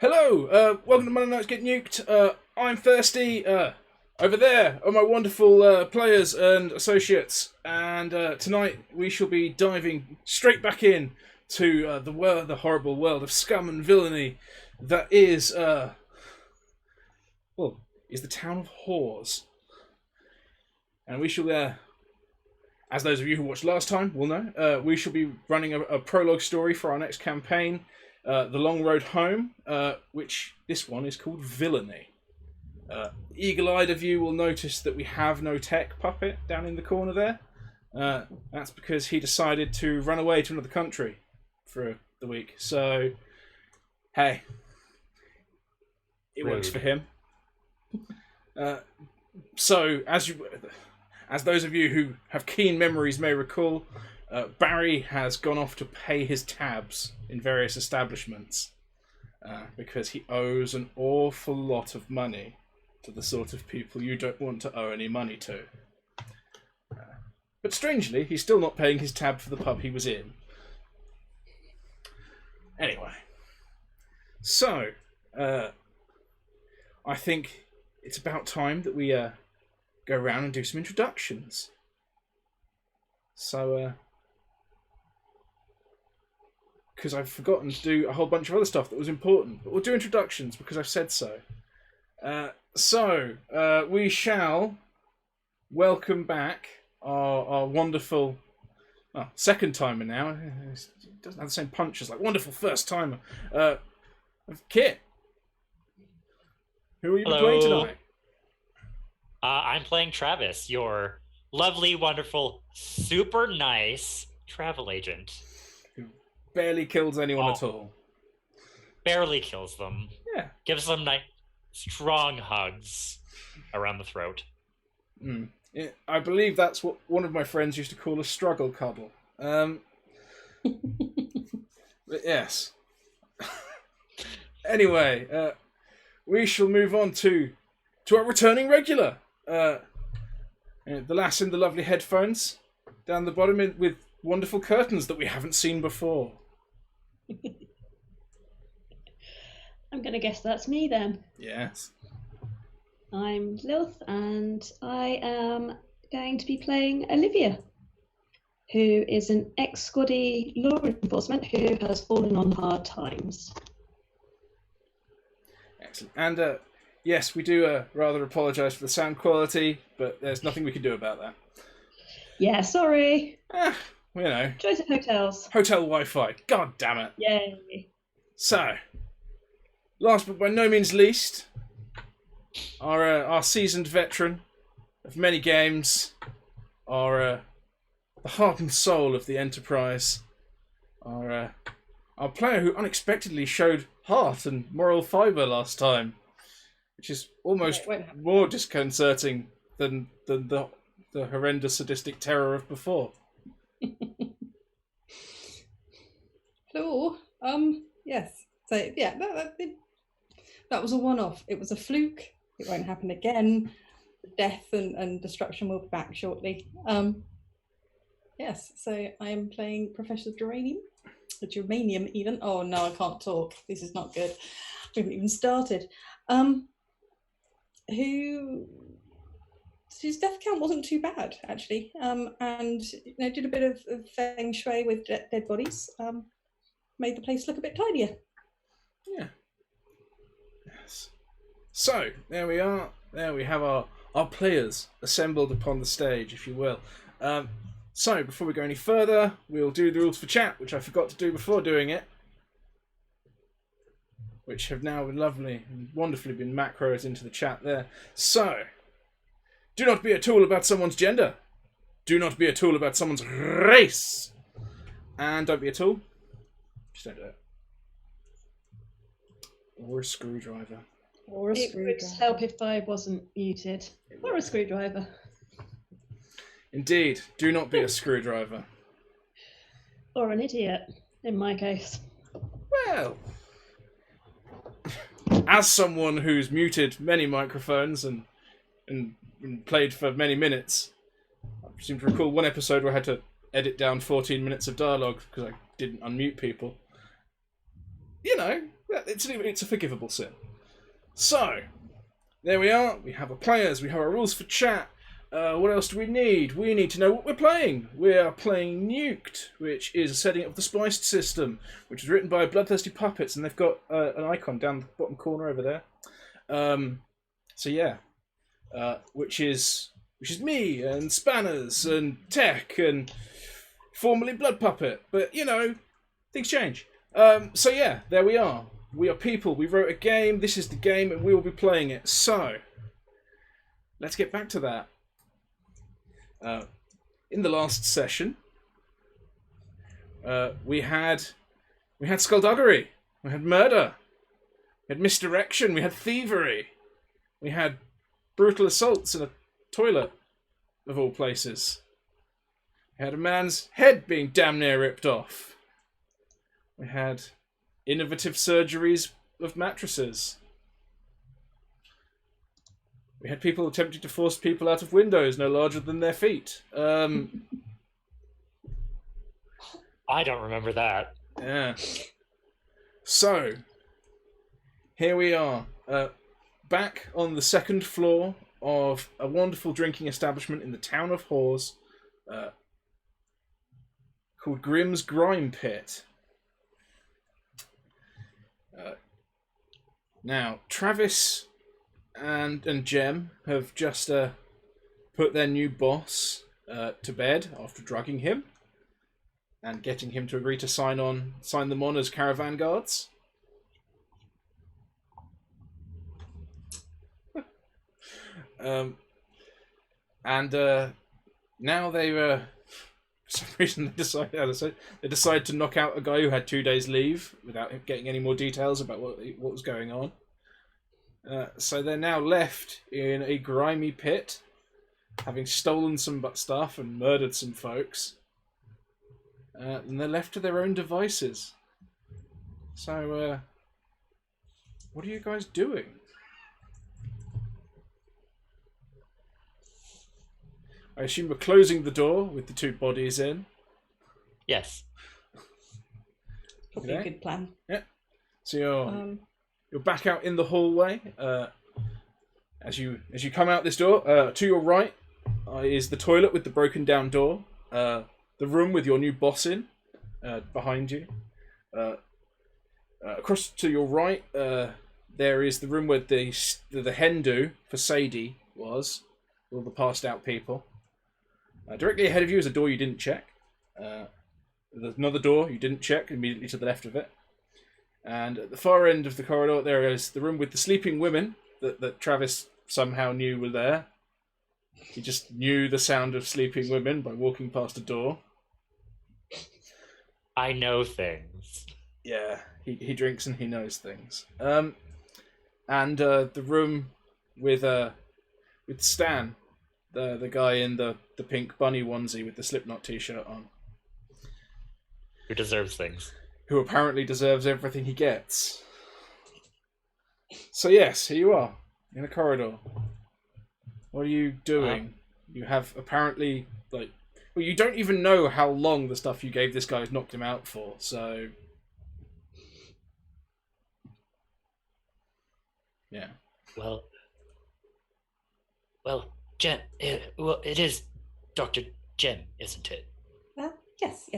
Hello, welcome to Monday Nights Get Nuked. I'm Thirsty. Over there are my wonderful players and associates, and tonight we shall be diving straight back in to the horrible world of scum and villainy that is the town of whores. And we shall, as those of you who watched last time will know, we shall be running a prologue story for our next campaign. The Long Road Home, which this one is called Villainy. Eagle-eyed of you will notice that we have no tech puppet down in the corner there. That's because he decided to run away to another country for the week. So, hey, it works for him. So, as those of you who have keen memories may recall, Barry has gone off to pay his tabs in various establishments because he owes an awful lot of money to the sort of people you don't want to owe any money to. But strangely, he's still not paying his tab for the pub he was in. Anyway, so I think it's about time that we go around and do some introductions. So, because I've forgotten to do a whole bunch of other stuff that was important. But we'll do introductions because I've said so. We shall welcome back our wonderful second timer now. It doesn't have the same punch as like wonderful first timer. Kit. Who are you playing tonight? I'm playing Travis, your lovely, wonderful, super nice travel agent. Barely kills anyone at all. Barely kills them. Yeah. Gives them nice, strong hugs around the throat. I believe that's what one of my friends used to call a struggle cuddle. But yes. Anyway, we shall move on to our returning regular. The lass in the lovely headphones down the bottom with wonderful curtains that we haven't seen before. I'm going to guess that's me then. Yes. I'm Lilth, and I am going to be playing Olivia, who is an ex-squaddy law enforcement who has fallen on hard times. Excellent. And yes, we do rather apologise for the sound quality, but there's nothing we can do about that. Yeah, sorry. You know. Choice of hotels. Hotel Wi-Fi. God damn it. Yay. So, last but by no means least, our seasoned veteran of many games, the heart and soul of the Enterprise, our player who unexpectedly showed heart and moral fibre last time, which is almost more disconcerting than the horrendous sadistic terror of before. Hello. Yes. So yeah, that was a one-off. It was a fluke. It won't happen again. Death and destruction will be back shortly. Yes. So I am playing Professor Germanium even. Oh no, I can't talk. This is not good. We haven't even started. His death count wasn't too bad actually, and did a bit of feng shui with dead bodies. Made the place look a bit tidier. Yeah. Yes. So, there we are. There we have our players assembled upon the stage, if you will. So, before we go any further, we'll do the rules for chat, which I forgot to do before doing it. Which have now been lovely and wonderfully been macroed into the chat there. So, do not be a tool about someone's gender. Do not be a tool about someone's race. And don't be a tool. Just don't do it. Or a screwdriver. Or a It screwdriver. would help if I wasn't muted. Or a screwdriver. Indeed, do not be a screwdriver. Or an idiot, in my case. Well, as someone who's muted many microphones and played for many minutes, I seem to recall one episode where I had to edit down 14 minutes of dialogue because I didn't unmute people. You know, it's a forgivable sin. So, there we are. We have our players. We have our rules for chat. What else do we need? We need to know what we're playing. We are playing Nuked, which is a setting of the spliced system, which is written by Bloodthirsty Puppets, and they've got an icon down the bottom corner over there. So yeah, which is me and Spanners and Tech and formerly Blood Puppet, but you know, things change. So yeah, there we are. We are people. We wrote a game. This is the game, and we will be playing it. So let's get back to that. In the last session, we had skullduggery, we had murder, we had misdirection, we had thievery, we had brutal assaults in a toilet, of all places. We had a man's head being damn near ripped off. We had innovative surgeries of mattresses. We had people attempting to force people out of windows no larger than their feet. I don't remember that. Yeah. So, here we are, back on the second floor of a wonderful drinking establishment in the town of Hawes, called Grimm's Grime Pit. Now, Travis and Jem have just put their new boss to bed after drugging him and getting him to agree to sign them on as caravan guards. Now they for some reason they decide to knock out a guy who had 2 days leave without getting any more details about what was going on. So they're now left in a grimy pit, having stolen some stuff and murdered some folks. And they're left to their own devices. So, what are you guys doing? I assume we're closing the door with the two bodies in. Yes. Probably a good plan. Yeah. So you're back out in the hallway. As you come out this door, to your right is the toilet with the broken down door. The room with your new boss in, behind you. Across to your right, there is the room where the hen do for Sadie was, with all the passed out people. Directly ahead of you is a door you didn't check. There's another door you didn't check immediately to the left of it. And at the far end of the corridor, there is the room with the sleeping women that Travis somehow knew were there. He just knew the sound of sleeping women by walking past a door. I know things. Yeah, he drinks and he knows things. And the room with Stan, the guy in the pink bunny onesie with the Slipknot t-shirt on. Who deserves things. Who apparently deserves everything he gets. So yes, here you are, in a corridor. What are you doing? You have apparently, you don't even know how long the stuff you gave this guy has knocked him out for, so... Yeah. Well, Jem, it is Dr. Jem, isn't it? Yes.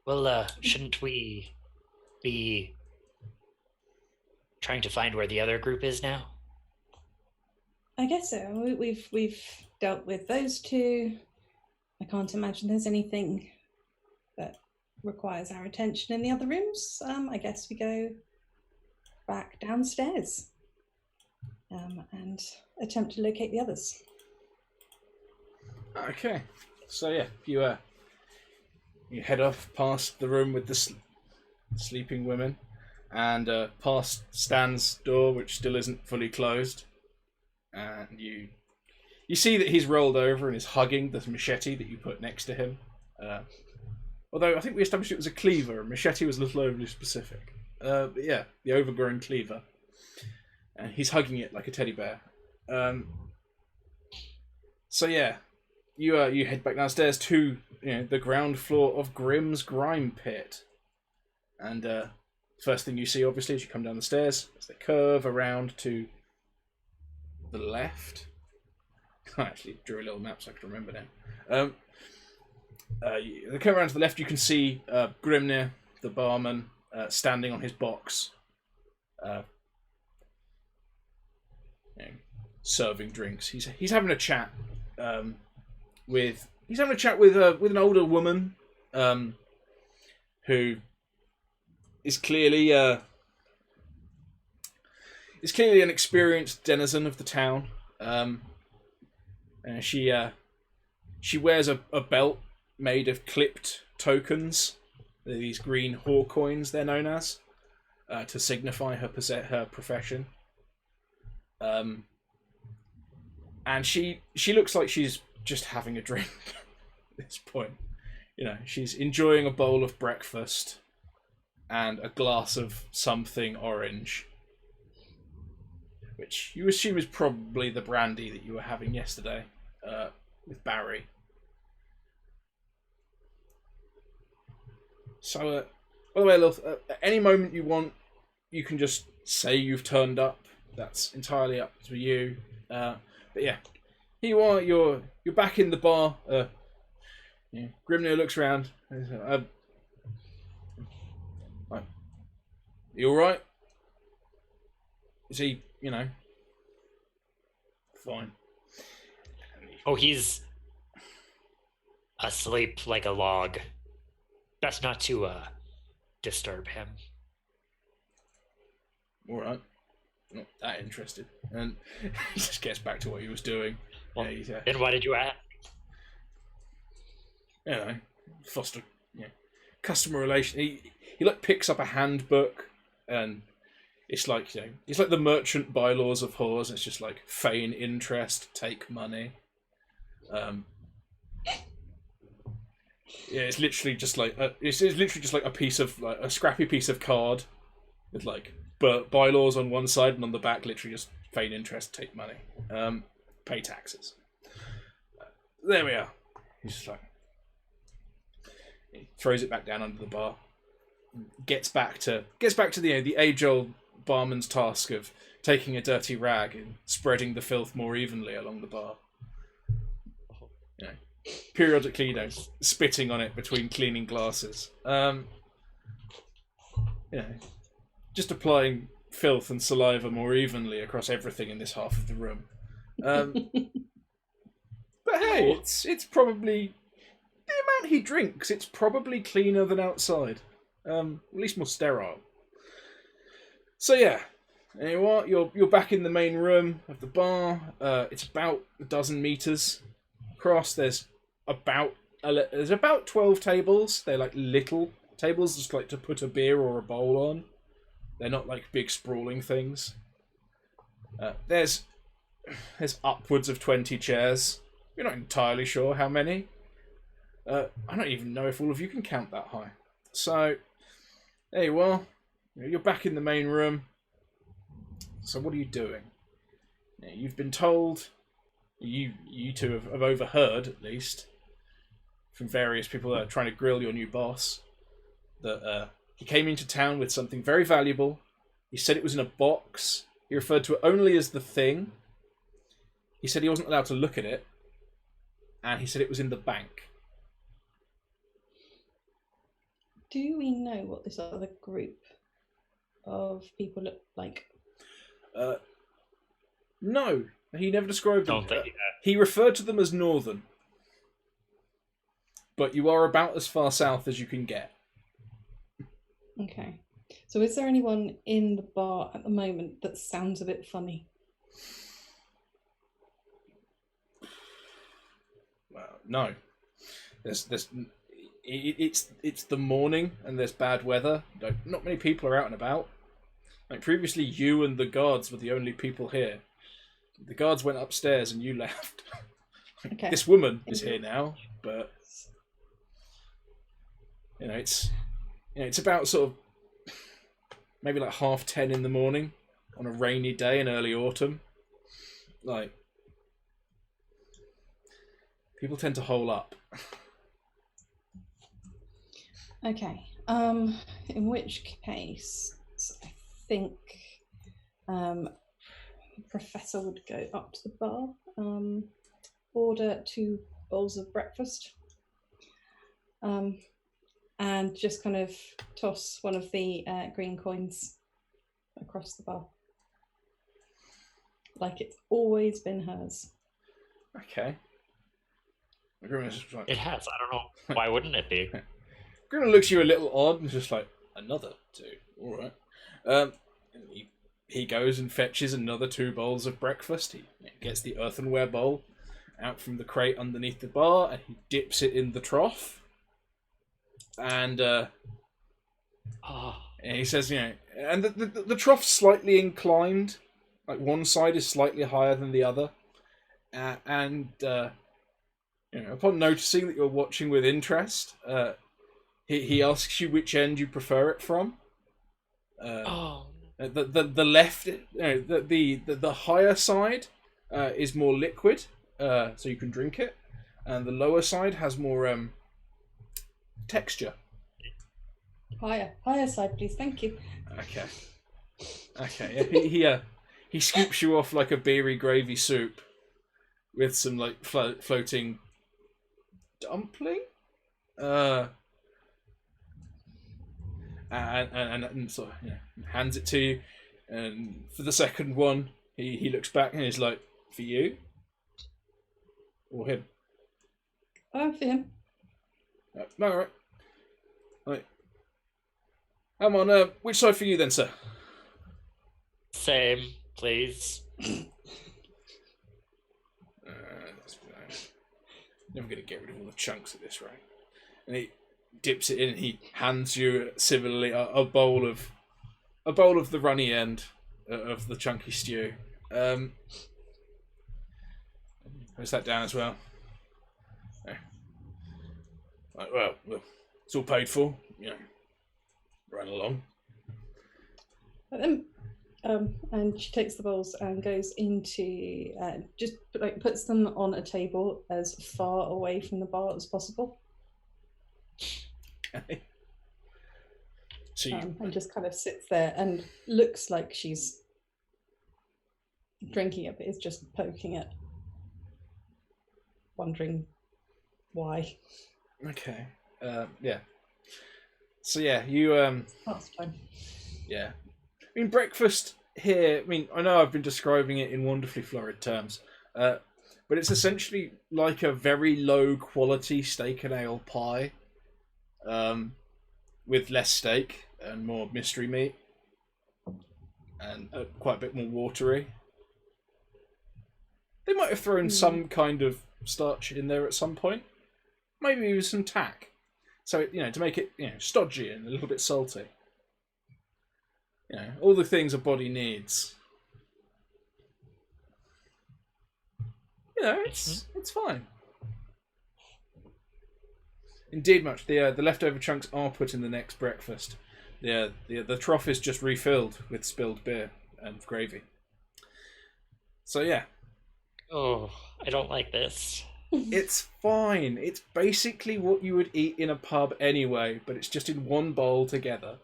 Well, shouldn't we be trying to find where the other group is now? I guess so. We've dealt with those two. I can't imagine there's anything that requires our attention in the other rooms. I guess we go back downstairs and attempt to locate the others. Okay, so yeah, you head off past the room with the sleeping women, and past Stan's door, which still isn't fully closed, and you see that he's rolled over and is hugging the machete that you put next to him. Although I think we established it was a cleaver, and machete was a little overly specific. But yeah, the overgrown cleaver, and he's hugging it like a teddy bear. So yeah. You head back downstairs to the ground floor of Grimm's Grime Pit, And first thing you see, obviously, as you come down the stairs, is they curve around to the left. I actually drew a little map so I can remember now. They come around to the left. You can see Grimnir, the barman, standing on his box, serving drinks. He's having a chat with an older woman who is clearly an experienced denizen of the town. She wears a belt made of clipped tokens. They're these green whore coins, they're known as, to signify her profession. And she looks like she's just having a drink at this point. You know, she's enjoying a bowl of breakfast and a glass of something orange, which you assume is probably the brandy that you were having yesterday with Barry. So, by the way, Lilth, at any moment you want, you can just say you've turned up. That's entirely up to you. But yeah, here you are. You're back in the bar. Grimnir looks around. You all right? Is he, fine? Oh, he's asleep like a log. Best not to disturb him. All right. Not that interested. And he just gets back to what he was doing. Well, then why did you ask? Foster, customer relation. He like picks up a handbook, and it's like it's like the merchant bylaws of whores. It's just like feign interest, take money. It's literally just like a piece of a scrappy piece of card with like bylaws on one side, and on the back, literally just feign interest, take money, pay taxes. There we are. He's just like, he throws it back down under the bar. Gets back to the age-old barman's task of taking a dirty rag and spreading the filth more evenly along the bar. Periodically, spitting on it between cleaning glasses. Just applying filth and saliva more evenly across everything in this half of the room. But hey, it's probably the amount he drinks. It's probably cleaner than outside. At least more sterile. So yeah, you know what? You're back in the main room of the bar. It's about a dozen meters across. There's about 12 tables. They're like little tables, just like to put a beer or a bowl on. They're not like big sprawling things. There's upwards of 20 chairs. You're not entirely sure how many. I don't even know if all of you can count that high. So, there you are. You're back in the main room. So what are you doing? You've been told, you two have overheard at least, from various people that are trying to grill your new boss, that he came into town with something very valuable. He said it was in a box. He referred to it only as the thing. He said he wasn't allowed to look at it. And he said it was in the bank. Do we know what this other group of people look like? No, he never described them. Don't think He referred to them as northern. But you are about as far south as you can get. Okay. So is there anyone in the bar at the moment that sounds a bit funny? Well, no. It's the morning and there's bad weather. Not many people are out and about. Like previously, you and the guards were the only people here. The guards went upstairs and you left. Okay. This woman is here now, but it's about sort of maybe like 10:30 in the morning on a rainy day in early autumn. Like people tend to hole up. Okay. In which case, I think Professor would go up to the bar, order 2 bowls of breakfast, and just kind of toss one of the green coins across the bar, like it's always been hers. Okay. It has. I don't know. Why wouldn't it be? Grimmer looks at you a little odd and just like, another 2. All right. And he goes and fetches another 2 bowls of breakfast. He gets the earthenware bowl out from the crate underneath the bar and he dips it in the trough. And he says, and the trough's slightly inclined. Like one side is slightly higher than the other. Upon noticing that you're watching with interest, he asks you which end you prefer it from. The left, the higher side is more liquid, so you can drink it, and the lower side has more texture. Higher side, please. Thank you. Okay. He scoops you off like a beery gravy soup with some like floating dumpling, and sort of hands it to you. And for the second one, he looks back and he's like, "For you or him?" For him. No, right. Come on, which side for you then, sir? Same, please. Never going to get rid of all the chunks at this rate. And he dips it in and he hands you similarly a bowl of the runny end of the chunky stew. Puts that down as well. Right, well, it's all paid for. Run along. And she takes the bowls and goes into just puts them on a table as far away from the bar as possible. And just kind of sits there and looks like she's drinking it, but is just poking it, wondering why. Okay. Yeah. So yeah, you Last time. Yeah. I mean, breakfast here, I know I've been describing it in wonderfully florid terms, but it's essentially like a very low quality steak and ale pie, with less steak and more mystery meat, and quite a bit more watery. They might have thrown some kind of starch in there at some point, maybe with some tack, so to make it stodgy and a little bit salty. All the things a body needs. It's fine. Indeed, much. The leftover chunks are put in the next breakfast. The trough is just refilled with spilled beer and gravy. So yeah. Oh, I don't like this. It's fine. It's basically what you would eat in a pub anyway, but it's just in one bowl together.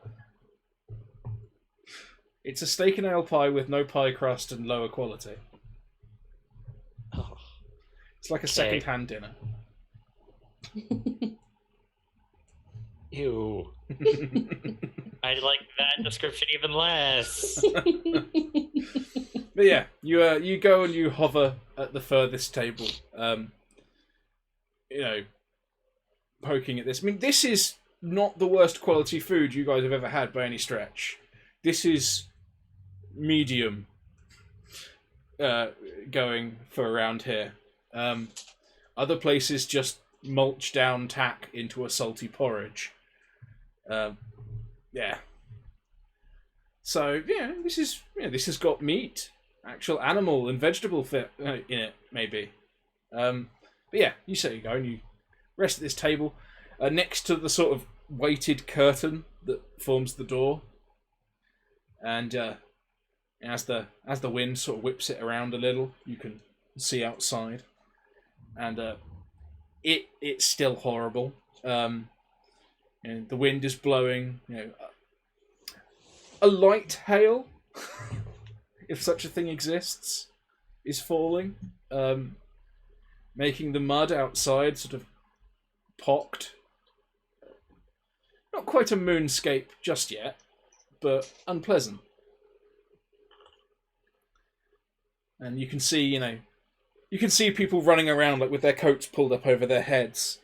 It's a steak and ale pie with no pie crust and lower quality. Oh. It's like a second-hand dinner. Ew. I like that description even less. But yeah, you go and you hover at the furthest table. Poking at this. This is not the worst quality food you guys have ever had by any stretch. This is medium going for around here. Other places just mulch down tack into a salty porridge. Yeah. So this has got meat, actual animal and vegetable fit in it, maybe. But yeah, you say you go and you rest at this table next to the sort of weighted curtain that forms the door, and as the wind sort of whips it around a little, you can see outside, and it's still horrible. The wind is blowing. A light hail, if such a thing exists, is falling, making the mud outside sort of pocked. Not quite a moonscape just yet, but unpleasant. And you can see, people running around like with their coats pulled up over their heads.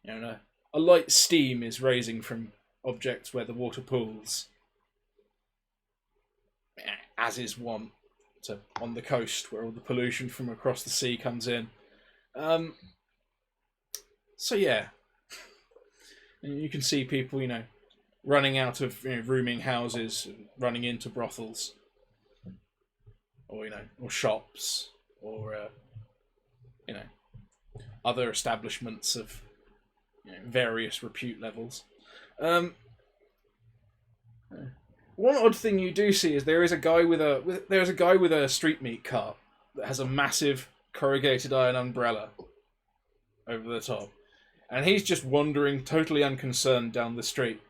A light steam is rising from objects where the water pools, as is wont on the coast where all the pollution from across the sea comes in. So yeah, and you can see people, running out of rooming houses, running into brothels, or or shops, or other establishments of various repute levels. One odd thing you do see is there is a guy with a street meat cart that has a massive corrugated iron umbrella over the top, and he's just wandering totally unconcerned down the street.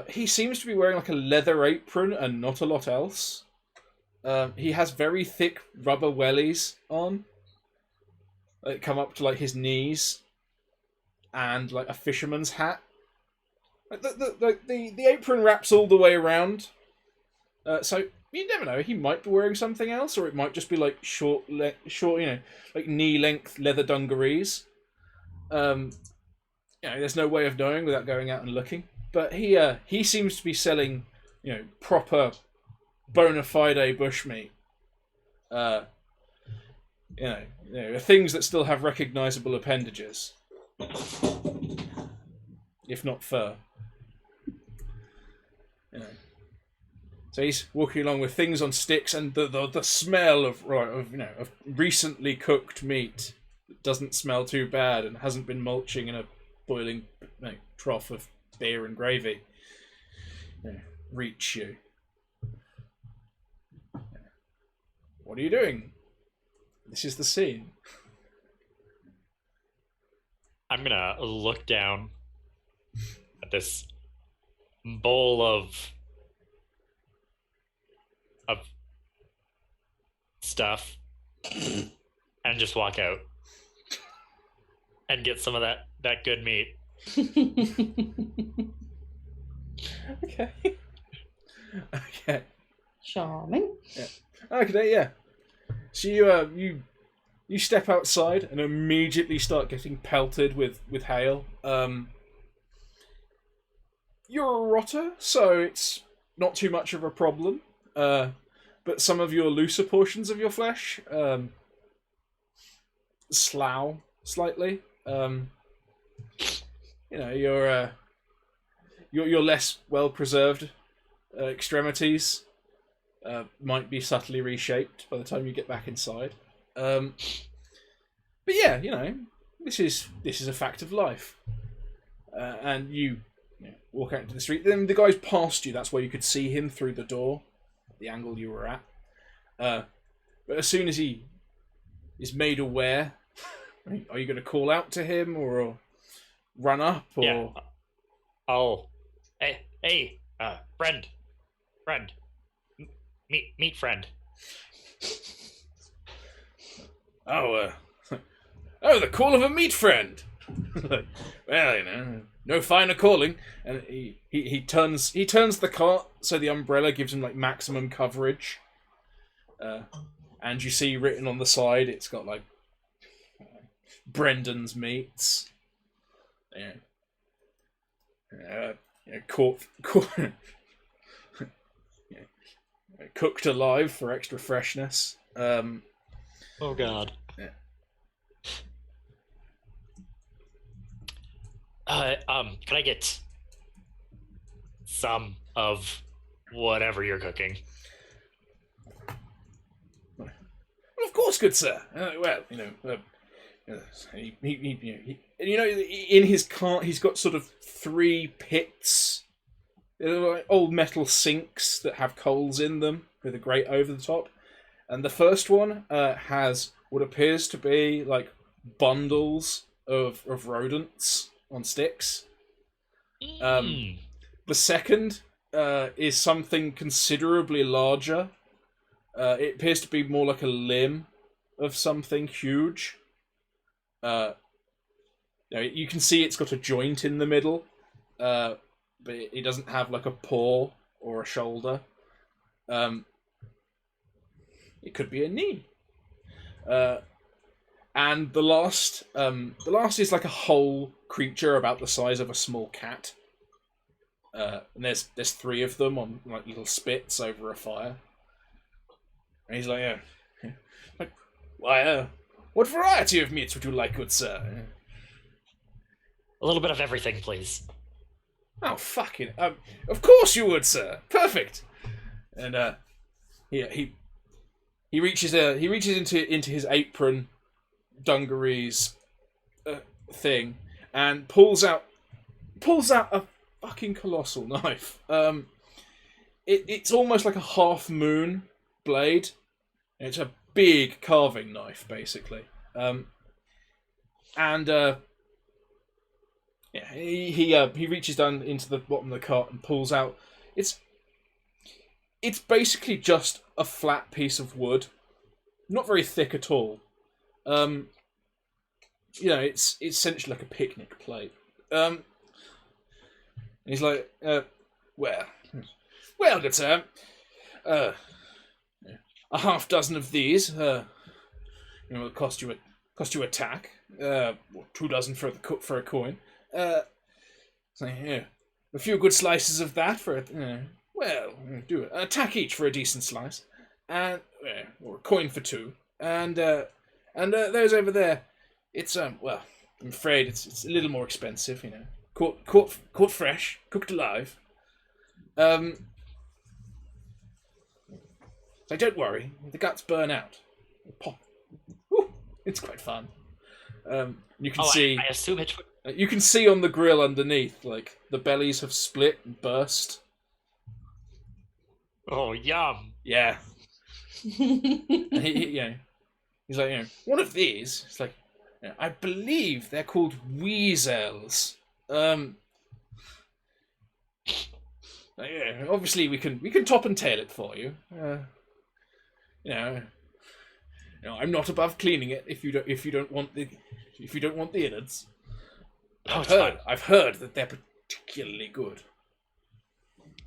He seems to be wearing like a leather apron and not a lot else. He has very thick rubber wellies on that come up to like his knees, and like a fisherman's hat. The apron wraps all the way around, so you never know. He might be wearing something else, or it might just be like short, like knee-length leather dungarees. There's no way of knowing without going out and looking. But he seems to be selling, proper, bona fide bushmeat. Things that still have recognisable appendages, if not fur. So he's walking along with things on sticks, and the smell of recently cooked meat that doesn't smell too bad and hasn't been mulching in a boiling trough of beer and gravy reach you. What are you doing? This is the scene. I'm gonna look down at this bowl of stuff and just walk out and get some of that good meat. Okay. Okay. Charming. Yeah. Okay. Yeah. So you step outside and immediately start getting pelted with hail. You're a rotter, so it's not too much of a problem. But some of your looser portions of your flesh slough slightly. Your less well preserved extremities might be subtly reshaped by the time you get back inside. But yeah, this is a fact of life. And you walk out into the street. Then the guy's past you. That's where you could see him through the door, the angle you were at. But as soon as he is made aware, are you going to call out to him or run up? Or yeah, I'll. Hey, friend, meet friend. Oh, the call of a meat friend. Well, no finer calling. And he turns the cart so the umbrella gives him like maximum coverage. And you see written on the side, it's got like Brendan's meats. Cooked alive for extra freshness. Oh God. Yeah. Can I get some of whatever you're cooking? Well, of course, good sir. In his cart, he's got sort of 3 pits. They're like old metal sinks that have coals in them with a grate over the top. And the first one has what appears to be like bundles of rodents on sticks. The second is something considerably larger. It appears to be more like a limb of something huge. You can see it's got a joint in the middle, but it doesn't have like a paw or a shoulder. It could be a knee. And the last is like a whole creature about the size of a small cat. And there's 3 of them on like little spits over a fire. And he's like, why, what variety of meats would you like, good sir? A little bit of everything, please. Oh, fucking, of course you would, sir. Perfect. And he reaches into his apron, dungarees thing, and pulls out a fucking colossal knife. It's almost like a half moon blade. It's a big carving knife, basically. He reaches down into the bottom of the cart and pulls out. It's basically just a flat piece of wood, not very thick at all. It's essentially like a picnic plate. And he's like, well, good sir. A half dozen of these, will cost you a tack. 2 dozen for a coin. A few good slices of that for do it. A tack each for a decent slice, and or a coin for 2. And those over there, it's I'm afraid it's a little more expensive. Caught fresh, cooked alive. So don't worry, the guts burn out. Pop. Woo, it's quite fun. You can see. I assume it. You can see on the grill underneath, like the bellies have split and burst. Oh, yum! Yeah. And he's like, one of these. It's like, I believe they're called weasels. Obviously we can top and tail it for you. I'm not above cleaning it if you don't want the innards. I've heard that they're particularly good.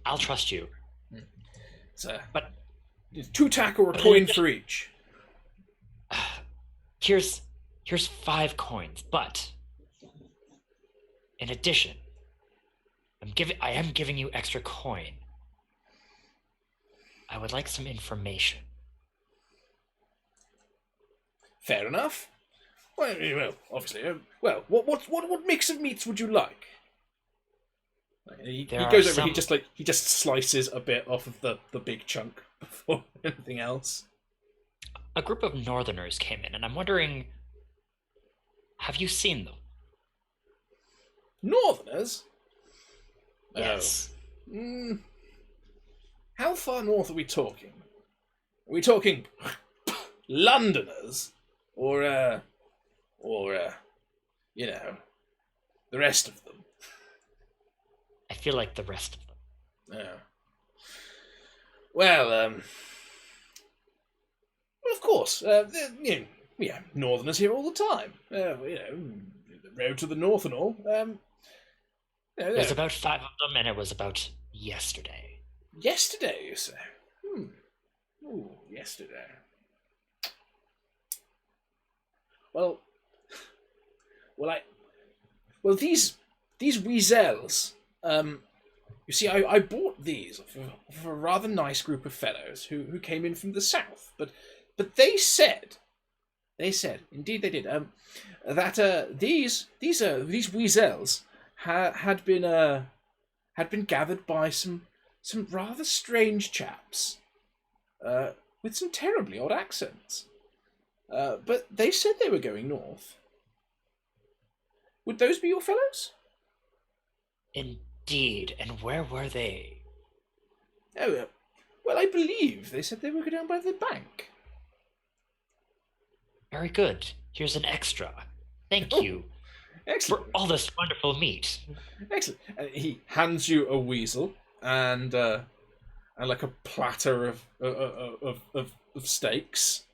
I'll trust you. But 2 tack or a coin for each. Here's 5 coins, but in addition, I am giving you extra coin. I would like some information. Fair enough. Well, obviously. What mix of meats would you like? He goes over. He just slices a bit off of the big chunk before anything else. A group of northerners came in, and I'm wondering, have you seen them? Northerners? Yes. How far north are we talking? Are we talking Londoners? Or the rest of them? I feel like the rest of them. Yeah. Well, of course, Northerners here all the time. The road to the north and all. There's about 5 of them, and it was about yesterday. Yesterday, you say? Ooh, yesterday. These weasels. You see, I bought these off a rather nice group of fellows who came in from the south, but they said, indeed they did, that these weasels had been gathered by some rather strange chaps, with some terribly odd accents. But they said they were going north. Would those be your fellows? Indeed, and where were they? Oh, well, I believe they said they were going down by the bank. Very good. Here's an extra. Thank you. Excellent. for all this wonderful meat. Excellent. And he hands you a weasel and like a platter of steaks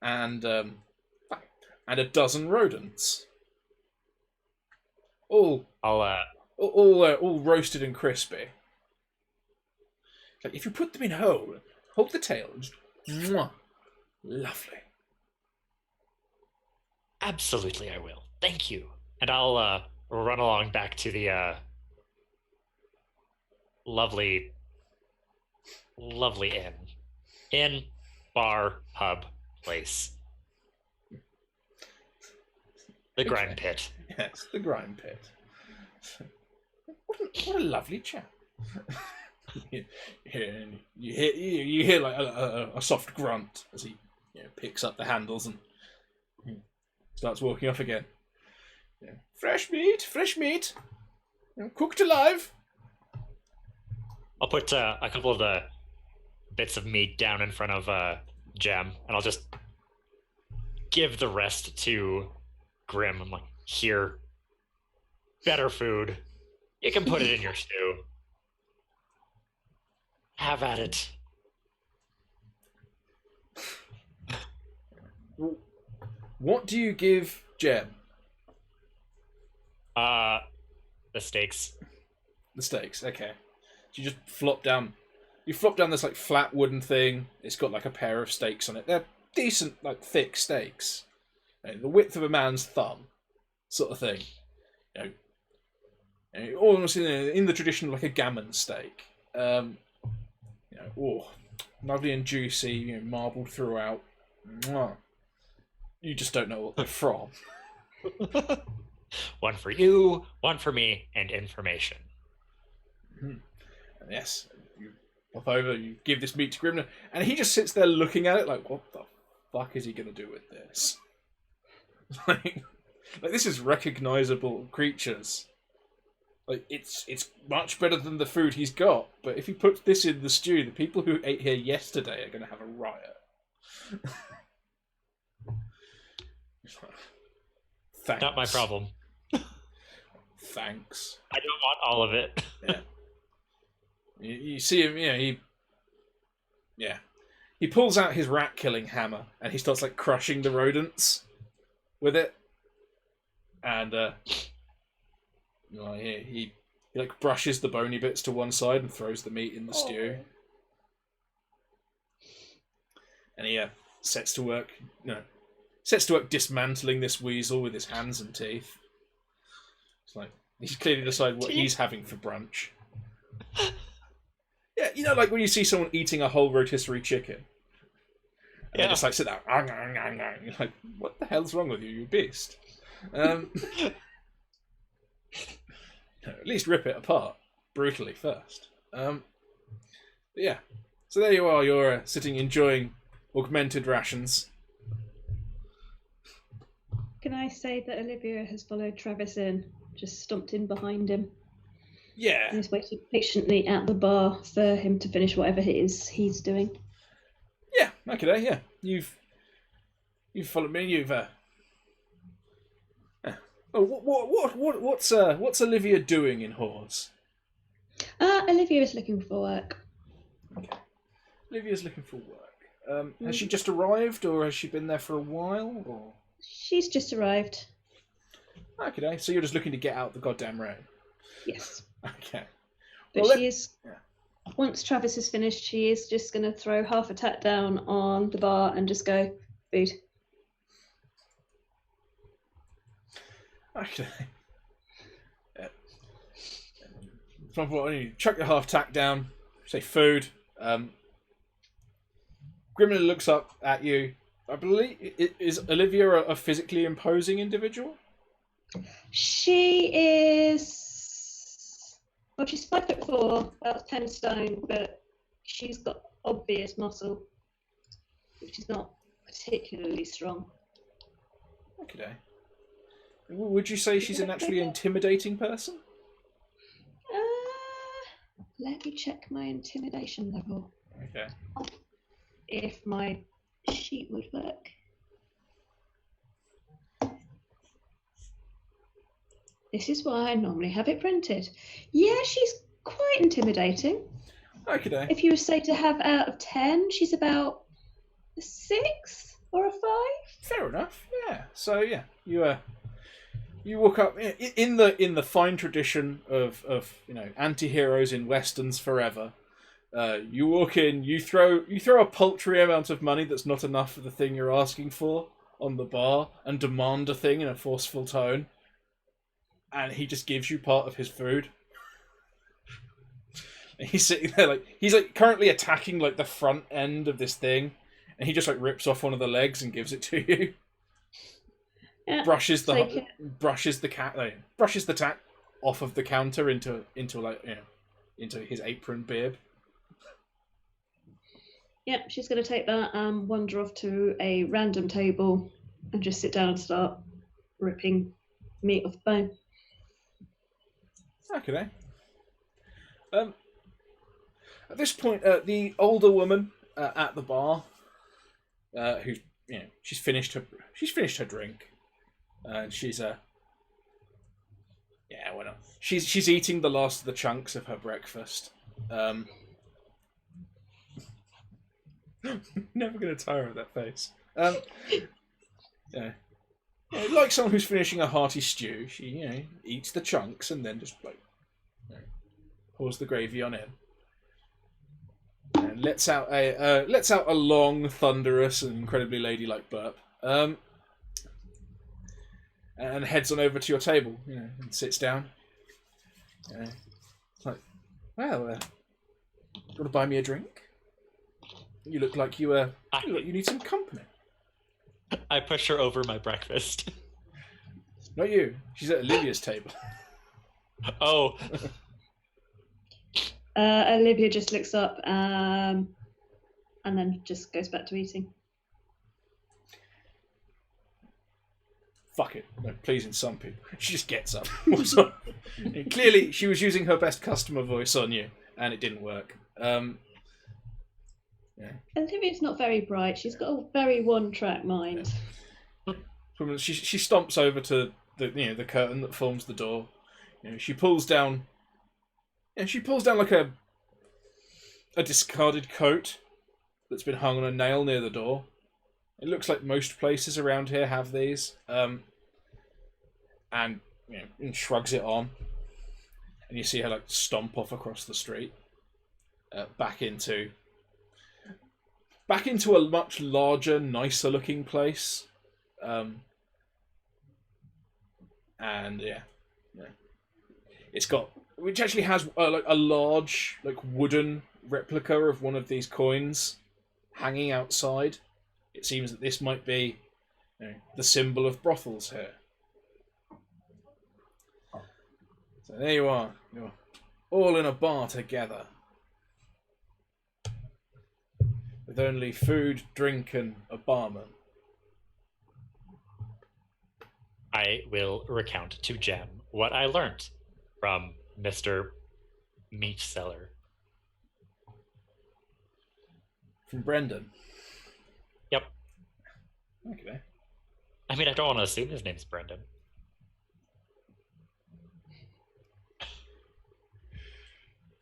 and a dozen rodents, all roasted and crispy. Like if you put them in whole, hold the tail, just, mwah, lovely. Absolutely, I will. Thank you. And I'll run along back to the lovely inn, bar, pub, place. The grime pit. Yes, the grime pit. What a lovely chap. you hear like a soft grunt as he picks up the handles and starts walking off again. Fresh meat, cooked alive. I'll put a couple of the bits of meat down in front of Gem, and I'll just give the rest to Grim. I'm like, here, better food. You can put it in your stew. Have at it. What do you give Gem? The steaks. The steaks, okay. So you just flop down. You flop down this like flat wooden thing. It's got like a pair of steaks on it. They're decent, like thick steaks, the width of a man's thumb, sort of thing. Almost in the tradition of like a gammon steak. Lovely and juicy, marbled throughout. Mwah. You just don't know what they're from. One for you, one for me, and information. Mm-hmm. Yes, you pop over, you give this meat to Grimner, and he just sits there looking at it like, what the fuck is he going to do with this? like this is recognizable creatures. Like, it's much better than the food he's got, but if he puts this in the stew, the people who ate here yesterday are going to have a riot. Thanks. Not my problem. Thanks. I don't want all of it. Yeah. You see him, he pulls out his rat-killing hammer, and he starts, like, crushing the rodents with it. And, he like, brushes the bony bits to one side and throws the meat in the stew. And he sets to work dismantling this weasel with his hands and teeth. It's like, he's clearly decided what he's having for brunch. Yeah, like when you see someone eating a whole rotisserie chicken. And they just like sit there, you're like, what the hell's wrong with you, you beast? At least rip it apart brutally first. Yeah, so there you are. You're sitting enjoying augmented rations. Can I say that Olivia has followed Travis in, just stomped in behind him? Yeah. And is waiting patiently at the bar for him to finish whatever it is he's doing. Yeah, okay, yeah. You've followed me. You've what's Olivia doing in Hawes? Olivia is looking for work. Okay. Olivia's looking for work. Has she just arrived, or has she been there for a while? Or she's just arrived. Okay, so you're just looking to get out the goddamn rain. Yes. Okay. But she is. Yeah. Once Travis is finished, she is just going to throw half a tack down on the bar and just go, food. Okay. From what you chuck your half tack down, say food. Grimly looks up at you. I believe is Olivia a physically imposing individual? She is. Well, she's 5'4", about 10 stone, but she's got obvious muscle, which is not particularly strong. Okay. Would you say she's a naturally intimidating person? Let me check my intimidation level. Okay. If my sheet would work. This is why I normally have it printed. Yeah, she's quite intimidating. Okay. If you were say to have out of 10, she's about a 6 or a 5. Fair enough. Yeah. So yeah, you walk up in the fine tradition of anti-heroes in westerns forever. You walk in, you throw a paltry amount of money that's not enough for the thing you're asking for on the bar, and demand a thing in a forceful tone, and he just gives you part of his food. And he's sitting there he's currently attacking the front end of this thing, and he just rips off one of the legs and gives it to you. Yeah, brushes the tack off of the counter into his apron bib. Yep, she's going to take that and wander off to a random table and just sit down and start ripping meat off the bone. Okay. At this point, the older woman at the bar, who she's finished her drink, and she's why not? She's eating the last of the chunks of her breakfast. Never gonna tire of that face. Like someone who's finishing a hearty stew, she eats the chunks and then just pours the gravy on in, and lets out a long, thunderous, and incredibly ladylike burp. And heads on over to your table, and sits down. It's like, well, you want to buy me a drink? You look like you need some company. I push her over my breakfast. Not you. She's at Olivia's table. Oh. Olivia just looks up and then just goes back to eating. Fuck it. No, pleasing some people. She just gets up. Clearly, she was using her best customer voice on you, and it didn't work. Olivia's not very bright. She's got a very one-track mind. Yeah. She stomps over to the curtain that forms the door. She pulls down. She pulls down a discarded coat that's been hung on a nail near the door. It looks like most places around here have these, and shrugs it on, and you see her stomp off across the street, back into a much larger, nicer looking place, and it's got, which actually has a large wooden replica of one of these coins hanging outside. It seems that this might be the symbol of brothels here. So there you are. You're all in a bar together. With only food, drink, and a barman. I will recount to Jem what I learnt from Mr. Meat Seller. From Brendan? Yep. Okay. I mean, I don't want to assume his name's Brendan.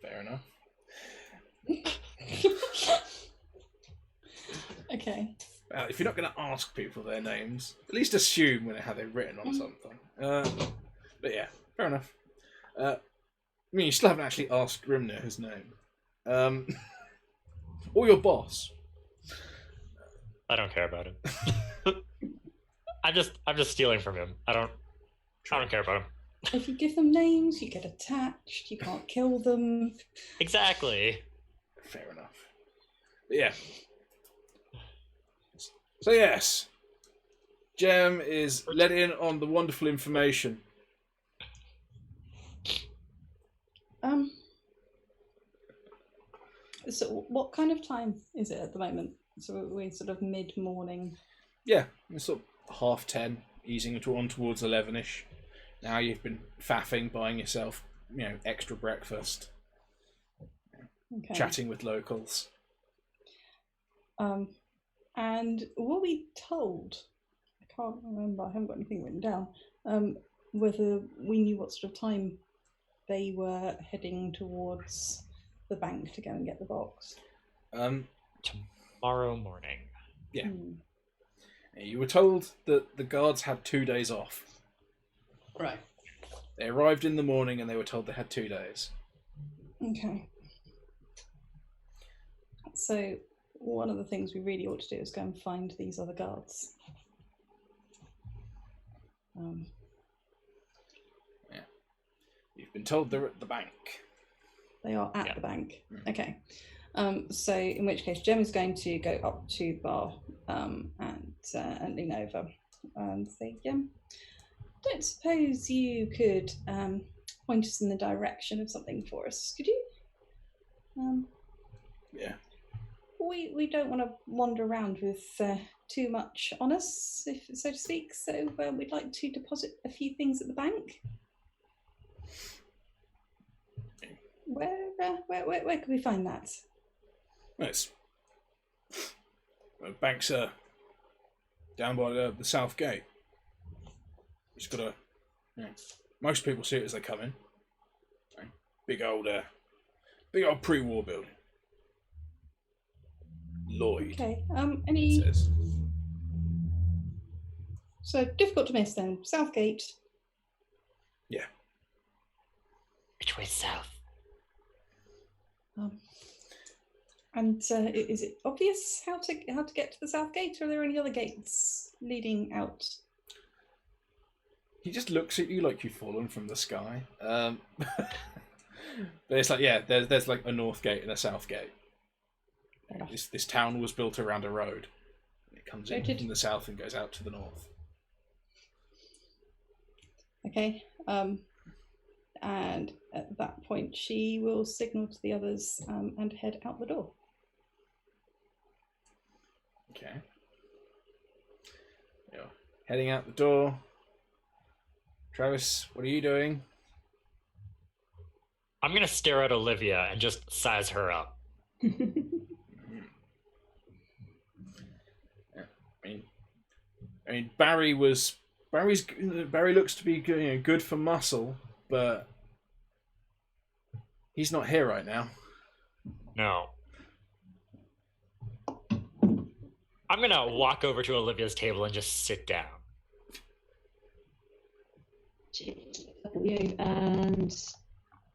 Fair enough. Okay. Well, if you're not going to ask people their names, at least assume how they're written on something. But yeah, fair enough. I mean, you still haven't actually asked Grimnir his name. Or your boss. I don't care about him. I'm just stealing from him. I don't care about him. If you give them names, you get attached. You can't kill them. Exactly. Fair enough. But yeah. So yes, Jem is let in on the wonderful information. So what kind of time is it at the moment? So we're sort of mid-morning. Yeah, it's sort of 10:30, easing on towards 11ish. Now you've been faffing, buying yourself, extra breakfast, Okay. chatting with locals. And were we told? I can't remember. I haven't got anything written down. whether we knew what sort of time they were heading towards the bank to go and get the box. Tomorrow morning. Yeah. You were told that the guards had 2 days off. Right. They arrived in the morning and they were told they had 2 days. Okay. So one of the things we really ought to do is go and find these other guards. Yeah. You've been told they're at the bank. They are at the bank. Okay. So in which case, Jem is going to go up to the bar and lean over and say, don't suppose you could point us in the direction of something for us, could you? Yeah. We don't want to wander around with too much on us, if so to speak. So we'd like to deposit a few things at the bank. Where can we find that? Nice. Banks are down by the south gate. Just gotta. Most people see it as they come in. Big old pre-war building. Lloyd. Okay. Any? Says. So difficult to miss then. South gate. Yeah. Which way south? And is it obvious how to get to the south gate, or are there any other gates leading out? He just looks at you like you've fallen from the sky. But it's like, yeah, there's like a north gate and a south gate. This town was built around a road. It comes in from the south and goes out to the north. Okay. And at that point, she will signal to the others and head out the door. Okay. You're heading out the door. Travis, what are you doing? I'm gonna stare at Olivia and just size her up. I mean, Barry looks to be good for muscle, but he's not here right now. No. I'm gonna walk over to Olivia's table and just sit down. She looks at you and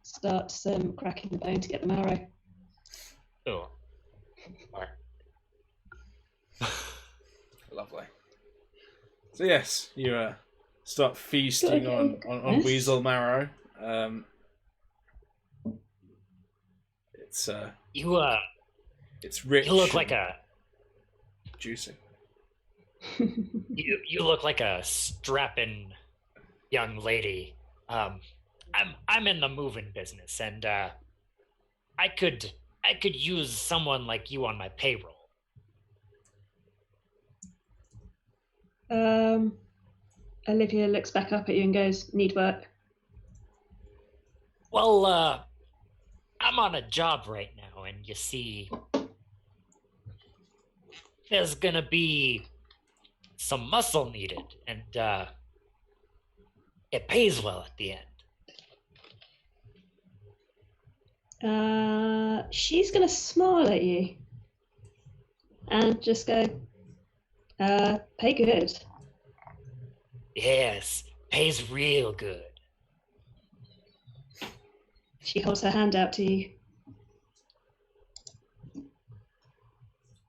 starts cracking the bone to get the marrow. Oh. Lovely. So yes, you start feasting on weasel marrow. It's it's rich. You look like a juicy. you look like a strapping young lady. I'm in the moving business, and I could use someone like you on my payroll. Olivia looks back up at you and goes, "Need work?" Well, I'm on a job right now, and you see, there's gonna be some muscle needed, and it pays well at the end. She's gonna smile at you and just go, "Pay good." Yes, pays real good. She holds her hand out to you.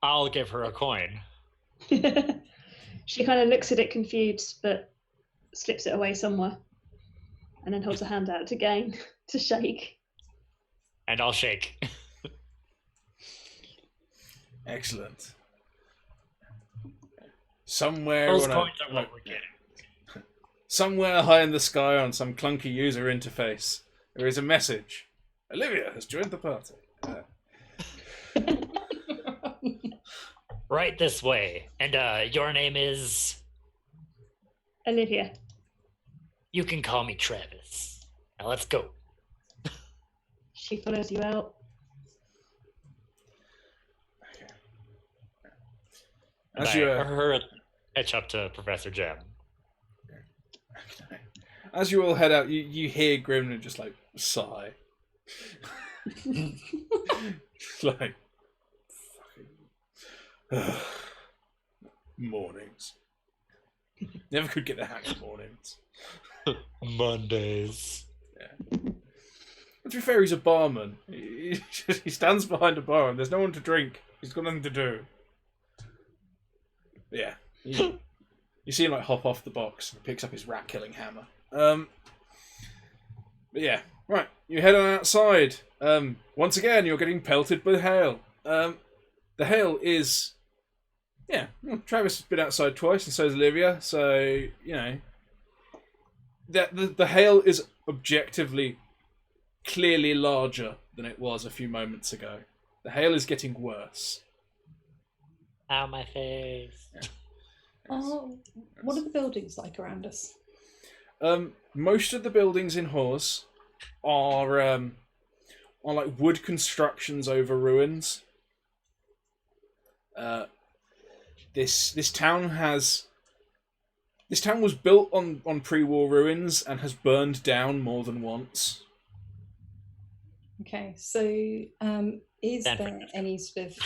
I'll give her a coin. She kind of looks at it confused, but slips it away somewhere, and then holds her hand out again to shake. And I'll shake. Excellent. Somewhere Those on coins are what we're getting. Somewhere high in the sky on some clunky user interface, there is a message. Olivia has joined the party. Right this way. And your name is? Olivia. You can call me Travis. Now let's go. She follows you out. As I you her etch up to Professor Jem. As you all head out, you hear Grimner just like sigh. Like fucking mornings. Never could get the hang of mornings. Mondays. Yeah. To be fair, he's a barman. He stands behind a bar and there's no one to drink. He's got nothing to do. But yeah. You see him like hop off the box and picks up his rat-killing hammer. But yeah. Right. You head on outside. Once again, you're getting pelted by hail. The hail is... Yeah. Well, Travis has been outside twice and so has Olivia. So, you know... The hail is objectively... clearly larger than it was a few moments ago. The hail is getting worse. Ow, my face. Yeah. Oh, what are the buildings like around us? Most of the buildings in Hors are like wood constructions over ruins. This town was built on pre-war ruins and has burned down more than once. Okay, so is there any sort of,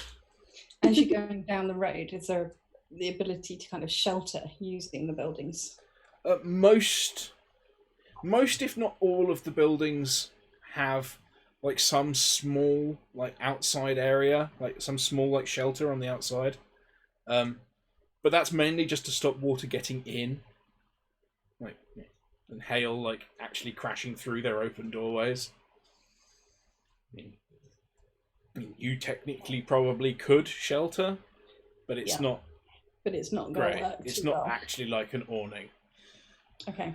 as you're going down the road, is there the ability to kind of shelter using the buildings? Most, if not all, of the buildings have like some small like outside area, like some small like shelter on the outside. But that's mainly just to stop water getting in, like, and hail like actually crashing through their open doorways. I mean, you technically probably could shelter, but it's not. But it's not great. going to work. It's not actually like an awning. Okay.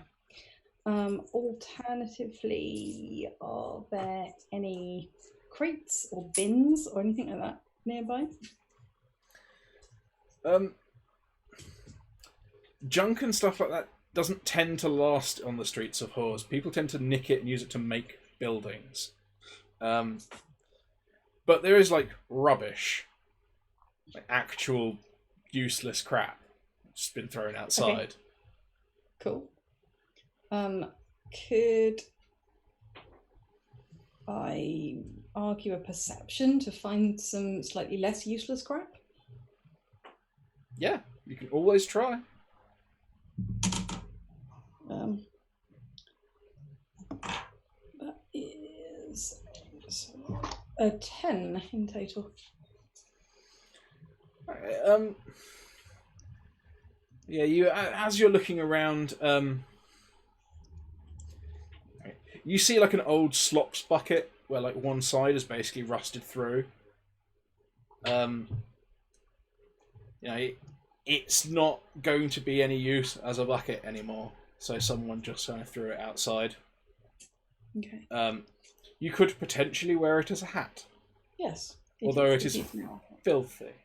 Alternatively, are there any crates or bins or anything like that nearby? Junk and stuff like that doesn't tend to last on the streets of Hors. People tend to nick it and use it to make buildings. But there is like rubbish, like actual useless crap, just been thrown outside. Okay. Cool. Could I argue a perception to find some slightly less useless crap? Yeah, you can always try. That is a 10 in total. Right, yeah, you as you're looking around, you see like an old slops bucket where like one side is basically rusted through. You know, it's not going to be any use as a bucket anymore, so someone just kind of threw it outside. Okay. You could potentially wear it as a hat. Yes. Although it is filthy.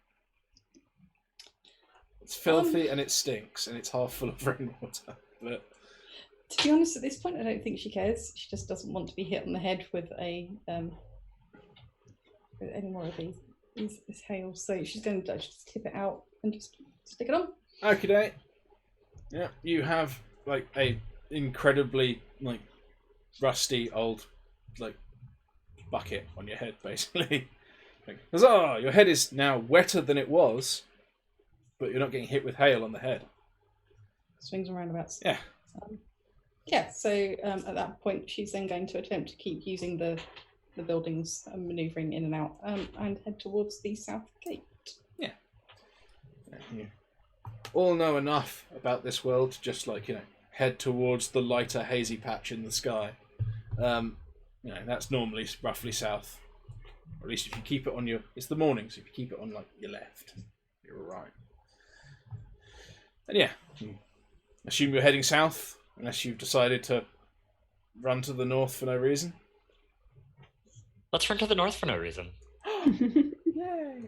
It's filthy and it stinks and it's half full of rainwater. But to be honest, at this point, I don't think she cares. She just doesn't want to be hit on the head with a with any more of this hail. So she's going to just tip it out and just stick it on. Okay. Yeah, you have like a incredibly like rusty old like bucket on your head, basically. Like, huzzah! Your head is now wetter than it was, but you're not getting hit with hail on the head. Swings and roundabouts. Yeah. Yeah. So at that point, she's then going to attempt to keep using the buildings, manoeuvring in and out, and head towards the south gate. Yeah. You all know enough about this world to just like, you know, head towards the lighter hazy patch in the sky. You know, that's normally roughly south. Or at least if you keep it on your... It's the morning, so if you keep it on like your left, you're all right. And yeah, assume you're heading south, unless you've decided to run to the north for no reason. Let's run to the north for no reason. Yay!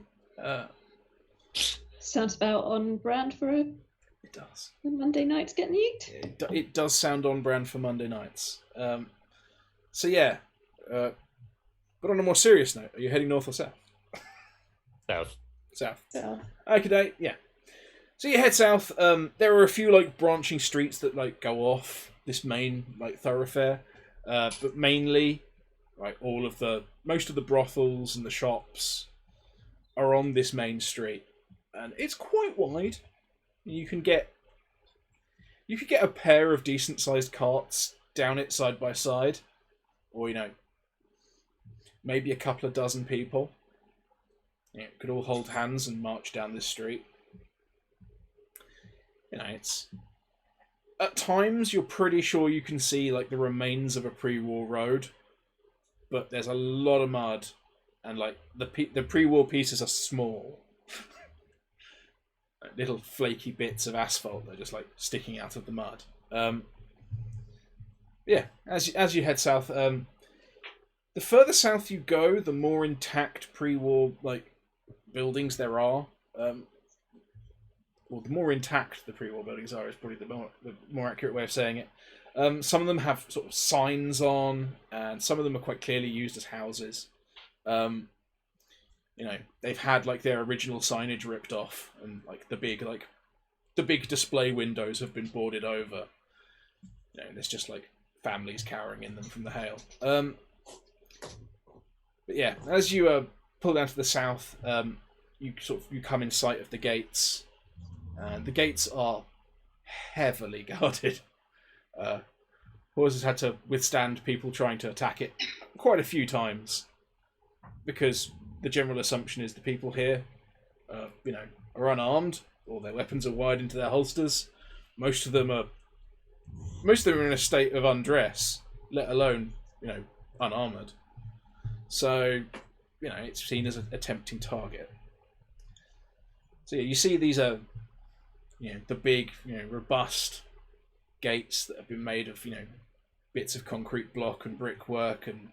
Sounds about on brand for a It does. Monday night getting eat. It does sound on brand for Monday nights. So yeah, but on a more serious note, are you heading north or south? South. South. So, Okay, yeah. So you head south. There are a few like branching streets that like go off this main like thoroughfare, but mainly, like most of the brothels and the shops are on this main street, and it's quite wide. You could get a pair of decent sized carts down it side by side, or maybe a couple of dozen people. Could all hold hands and march down this street. It's at times you're pretty sure you can see like the remains of a pre-war road, but there's a lot of mud, and like the pre-war pieces are small, like, little flaky bits of asphalt. They're just like sticking out of the mud. As you head south, the further south you go, the more intact pre-war like buildings there are. The more intact the pre-war buildings are is probably the more accurate way of saying it. Some of them have sort of signs on, and some of them are quite clearly used as houses. They've had like their original signage ripped off, and like the big display windows have been boarded over. There's just like families cowering in them from the hail. But yeah, as you pull down to the south, you come in sight of the gates. And the gates are heavily guarded. Horses had to withstand people trying to attack it quite a few times, because the general assumption is the people here, are unarmed, or their weapons are wired into their holsters. Most of them are in a state of undress, let alone unarmored. So it's seen as a tempting target. So yeah, you see these are. The big, robust gates that have been made of, bits of concrete block and brickwork and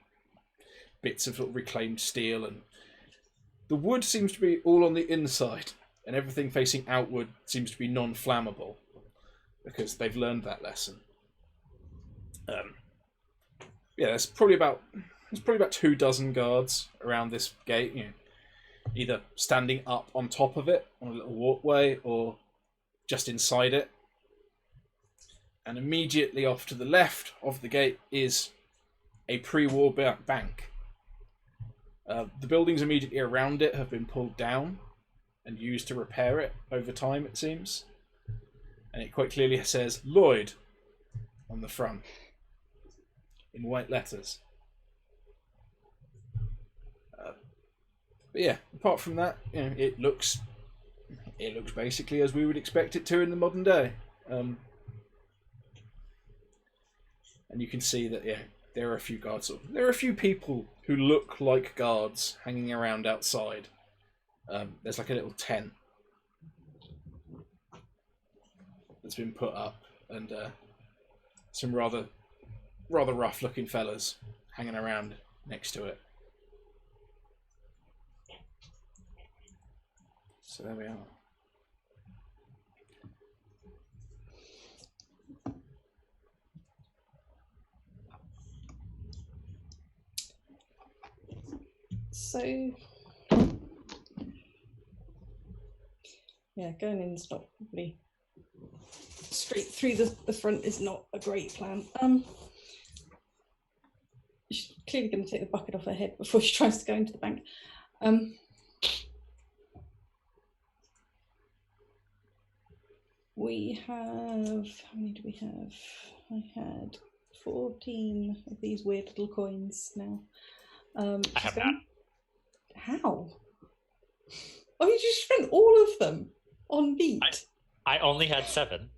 bits of sort of reclaimed steel, and the wood seems to be all on the inside, and everything facing outward seems to be non-flammable, because they've learned that lesson. There's probably about 24 guards around this gate, either standing up on top of it on a little walkway, or just inside it. And immediately off to the left of the gate is a pre-war bank. The buildings immediately around it have been pulled down and used to repair it over time, it seems. And it quite clearly says Lloyd on the front in white letters. But yeah, apart from that, it looks basically as we would expect it to in the modern day. And you can see that, there are a few guards. There are a few people who look like guards hanging around outside. There's like a little tent that's been put up, and some rather rough-looking fellas hanging around next to it. So there we are. So, yeah, going in is not probably straight through the front is not a great plan. She's clearly going to take the bucket off her head before she tries to go into the bank. We have, how many do we have? I had 14 of these weird little coins now. I have not. How? Oh, you just spent all of them on meat? I only had 7.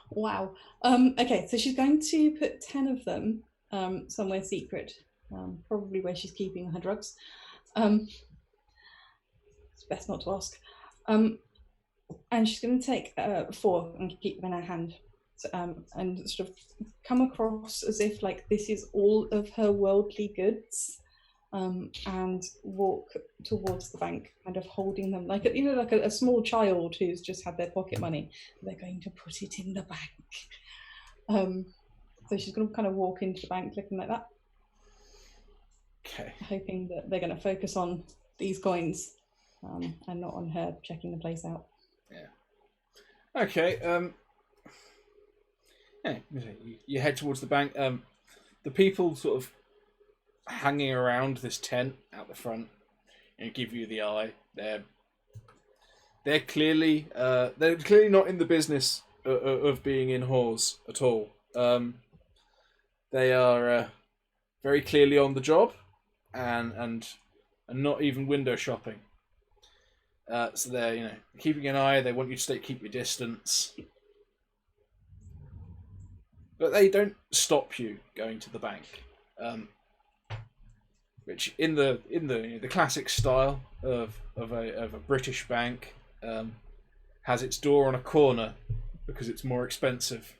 Wow. Okay, so she's going to put 10 of them somewhere secret, probably where she's keeping her drugs. It's best not to ask. And she's going to take 4 and keep them in her hand, and sort of come across as if like this is all of her worldly goods, and walk towards the bank, kind of holding them like a small child who's just had their pocket money. They're going to put it in the bank. So she's going to kind of walk into the bank looking like that. Okay. Hoping that they're going to focus on these coins. and not on her checking the place out. Yeah. Okay. Yeah, you head towards the bank. The people sort of hanging around this tent out the front and give you the eye. They're clearly not in the business of being in whores at all. They are very clearly on the job, and not even window shopping. So they're keeping an eye. They want you to keep your distance, but they don't stop you going to the bank. Which in the classic style of a British bank has its door on a corner because it's more expensive.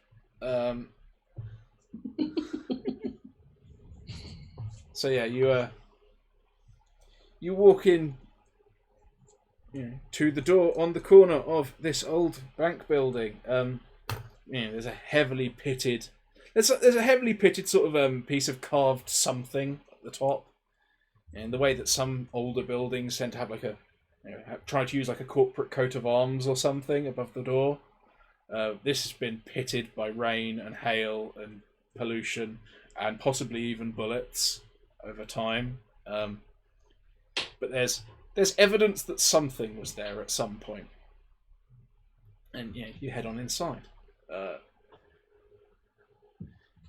So yeah, you walk in to the door on the corner of this old bank building. There's a heavily pitted sort of piece of carved something at the top. In the way that some older buildings tend to have like try to use like a corporate coat of arms or something above the door. This has been pitted by rain and hail and pollution and possibly even bullets over time. But there's evidence that something was there at some point. And you head on inside.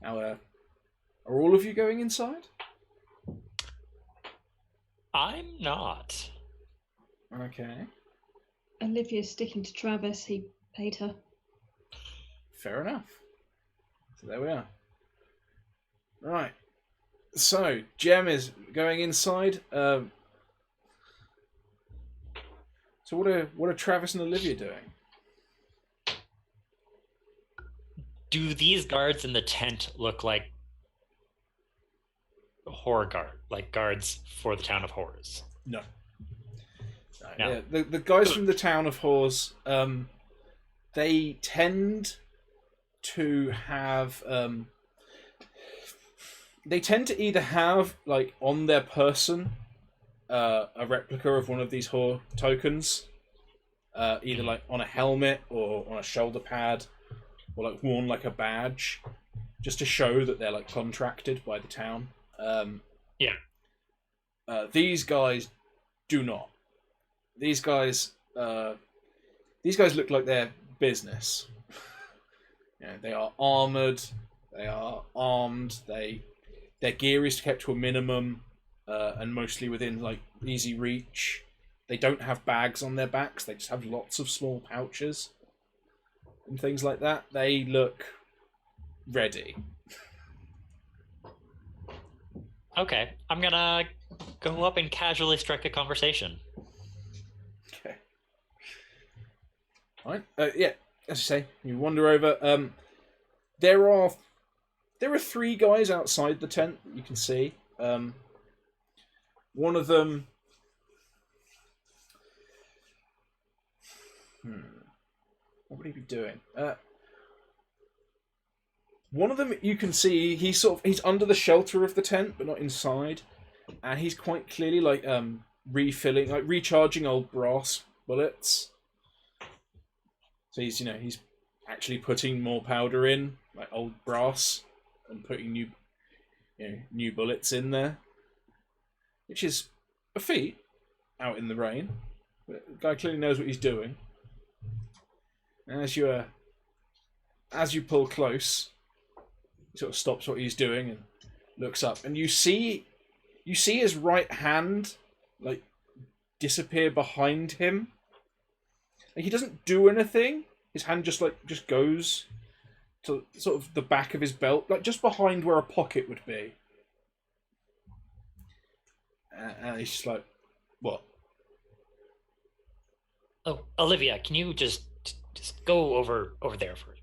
Now, are all of you going inside? I'm not. Okay. Olivia's sticking to Travis. He paid her. Fair enough. So there we are. Right. So Jem is going inside. So what are Travis and Olivia doing? Do these guards in the tent look like horror guard, like guards for the town of horrors? No. No. Yeah, the guys from the town of Whores, they tend to have they tend to either have like on their person a replica of one of these whore tokens, either like on a helmet or on a shoulder pad, or like worn like a badge, just to show that they're like contracted by the town. These guys do not. These guys look like they're business. They are armored. They are armed. Their gear is kept to a minimum, and mostly within like easy reach. They don't have bags on their backs. They just have lots of small pouches and things like that. They look ready. Okay, I'm gonna go up and casually strike a conversation. Okay. All right. As you say, you wander over. There are 3 guys outside the tent that you can see. One of them. What would he be doing? One of them you can see he's under the shelter of the tent, but not inside, and he's quite clearly like recharging old brass bullets. So he's actually putting more powder in, like old brass, and putting new bullets in there, which is a feat out in the rain. But the guy clearly knows what he's doing. And as you pull close, he sort of stops what he's doing and looks up, and you see his right hand like disappear behind him. Like, he doesn't do anything. His hand just goes to sort of the back of his belt, like just behind where a pocket would be. And he's just like, "What?" Oh, Olivia, can you just go over there for?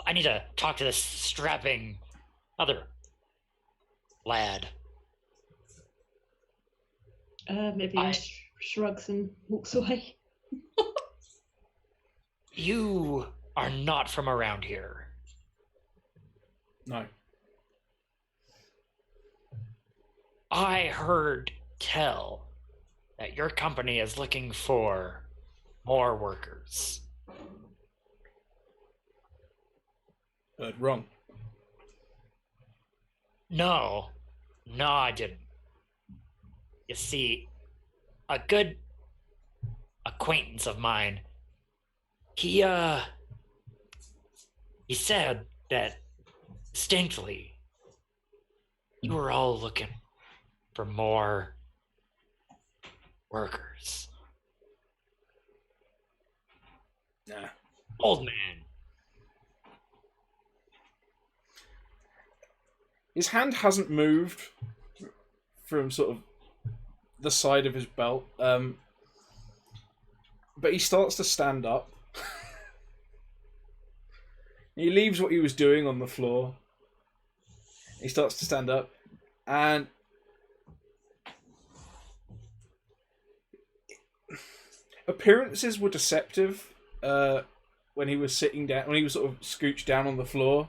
I need to talk to this strapping other lad. Olivia shrugs and walks away. You are not from around here. No. I heard tell that your company is looking for more workers. Wrong. No, I didn't. You see, a good acquaintance of mine, he said that distinctly you were all looking for more workers. Nah. Old man. His hand hasn't moved from sort of the side of his belt, but he starts to stand up. He leaves what he was doing on the floor. He starts to stand up, and appearances were deceptive when he was sitting down, when he was sort of scooched down on the floor,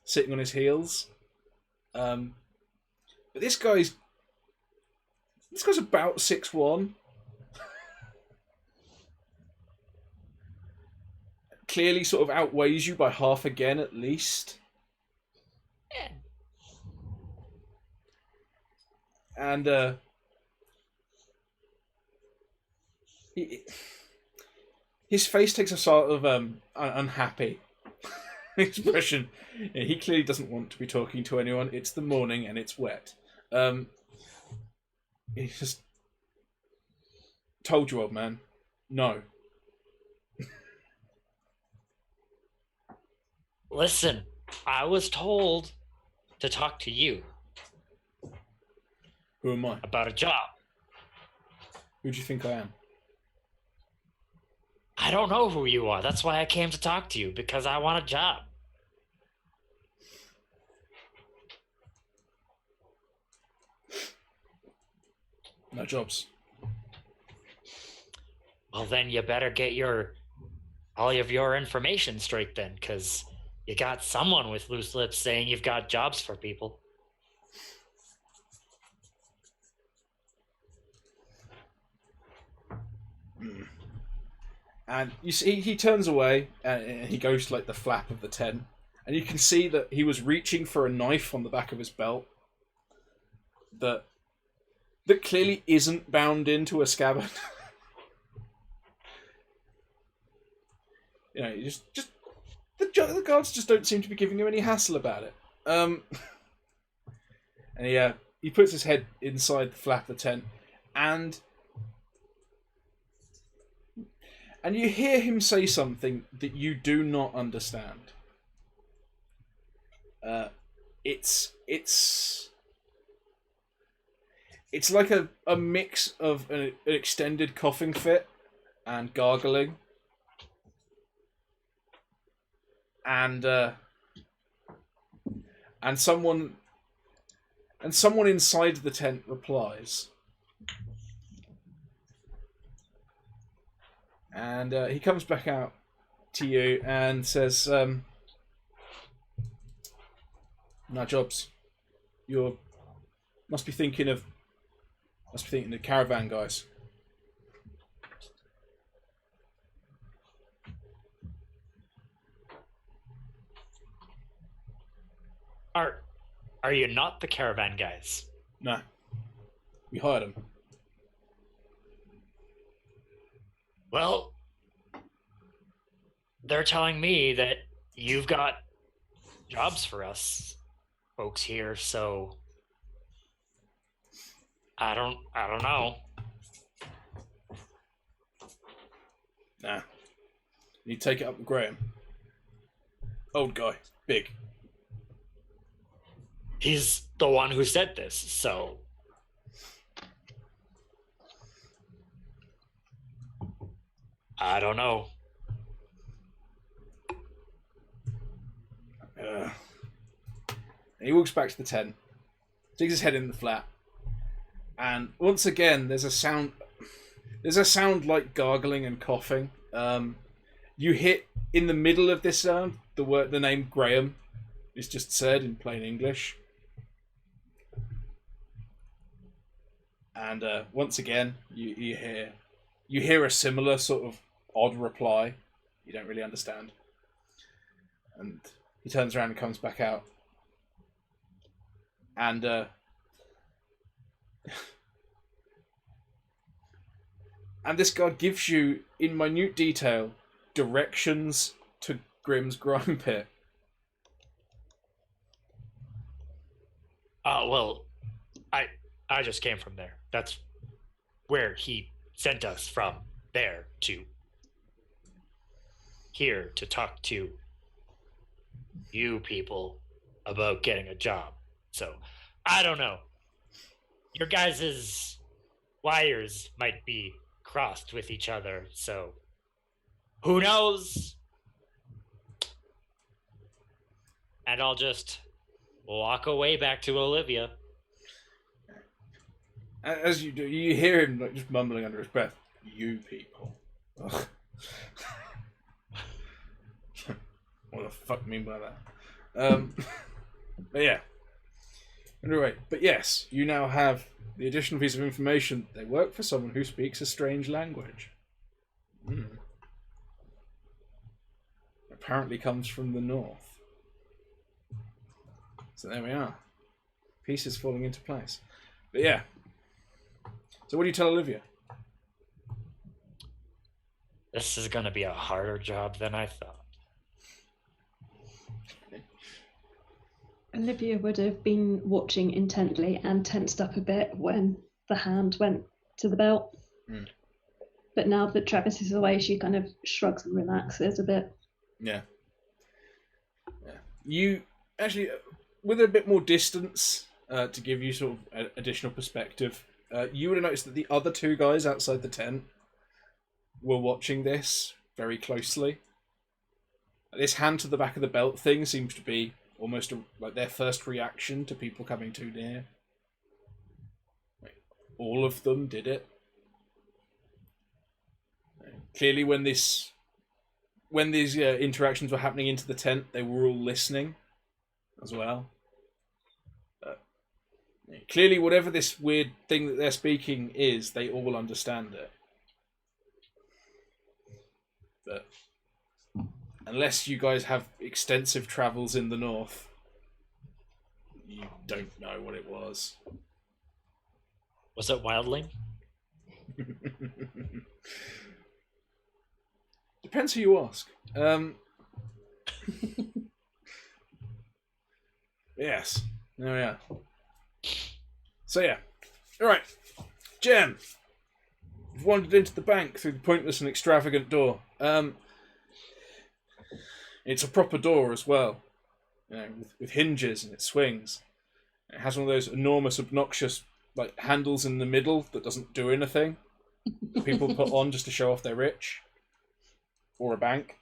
sitting on his heels. But this guy's about 6'1". Clearly sort of outweighs you by half again at least. And his face takes a sort of unhappy expression. Yeah, he clearly doesn't want to be talking to anyone. It's the morning and it's wet. He just told you, old man. No. Listen, I was told to talk to you. Who am I? About a job. Who do you think I am? I don't know who you are. That's why I came to talk to you, because I want a job. No jobs. Well, then you better get all of your information straight then, because you got someone with loose lips saying you've got jobs for people. And you see, he turns away and he goes to like the flap of the tent, and you can see that he was reaching for a knife on the back of his belt that clearly isn't bound into a scabbard. You know, the guards just don't seem to be giving him any hassle about it. And he puts his head inside the flap of the tent, and you hear him say something that you do not understand. It's like a mix of an extended coughing fit and gargling. And someone inside the tent replies. And he comes back out to you and says, "No jobs. Must be thinking of the caravan guys." Are you not the caravan guys? No. We hired them. Well, they're telling me that you've got jobs for us folks here, so I don't know. Nah. You take it up with Graham. Old guy. Big. He's the one who said this, so I don't know. He walks back to the tent, sticks his head in the flap, and once again there's a sound like gargling and coughing. You hit in the middle of this sound the name Graham is just said in plain English. And once again, you hear a similar sort of odd reply. You don't really understand. And he turns around and comes back out. And and this guy gives you, in minute detail, directions to Grimm's grime pit. Oh, well, I just came from there. That's where he sent us from, there to here to talk to you people about getting a job. So, I don't know. Your guys' wires might be crossed with each other, so who knows? And I'll just walk away back to Olivia. As you do, you hear him like just mumbling under his breath. You people. Ugh. What the fuck do you mean by that? But yeah. Anyway, but yes, you now have the additional piece of information. They work for someone who speaks a strange language. Apparently comes from the north. So there we are. Pieces falling into place. But yeah. So what do you tell Olivia? This is going to be a harder job than I thought. Olivia would have been watching intently and tensed up a bit when the hand went to the belt. But now that Travis is away, she kind of shrugs and relaxes a bit. Yeah. You actually, with a bit more distance to give you sort of additional perspective, you would have noticed that the other two guys outside the tent were watching this very closely. This hand to the back of the belt thing seems to be almost like their first reaction to people coming too near. Like, all of them did it. Clearly, when these interactions were happening into the tent, they were all listening as well. Clearly, whatever this weird thing that they're speaking is, they all understand it. But unless you guys have extensive travels in the north, you don't know what it was. Was it wildling? Depends who you ask. Yes. Oh yeah. So yeah. Alright. Gem. You've wandered into the bank through the pointless and extravagant door. It's a proper door as well. You know, with hinges, and it swings. It has one of those enormous, obnoxious like handles in the middle that doesn't do anything. That people put on just to show off they're rich. Or a bank.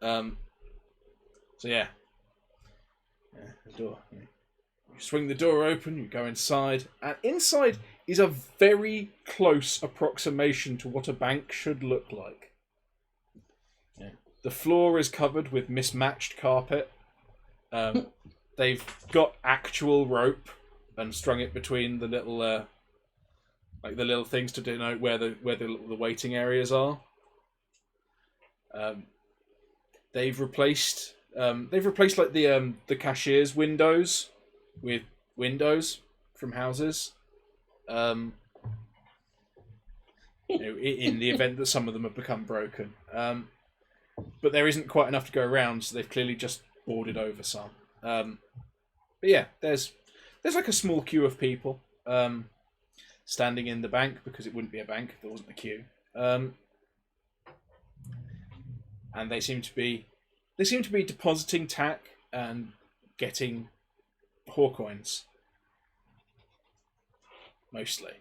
So yeah. The door. You swing the door open, you go inside, and inside is a very close approximation to what a bank should look like. Yeah. The floor is covered with mismatched carpet. They've got actual rope and strung it between the little the little things to denote where the waiting areas are. They've replaced like the cashier's windows with windows from houses. In the event that some of them have become broken. But there isn't quite enough to go around, so they've clearly just boarded over some. But yeah, there's like a small queue of people standing in the bank, because it wouldn't be a bank if there wasn't a queue. And they seem to be depositing tack and getting whore coins. Mostly.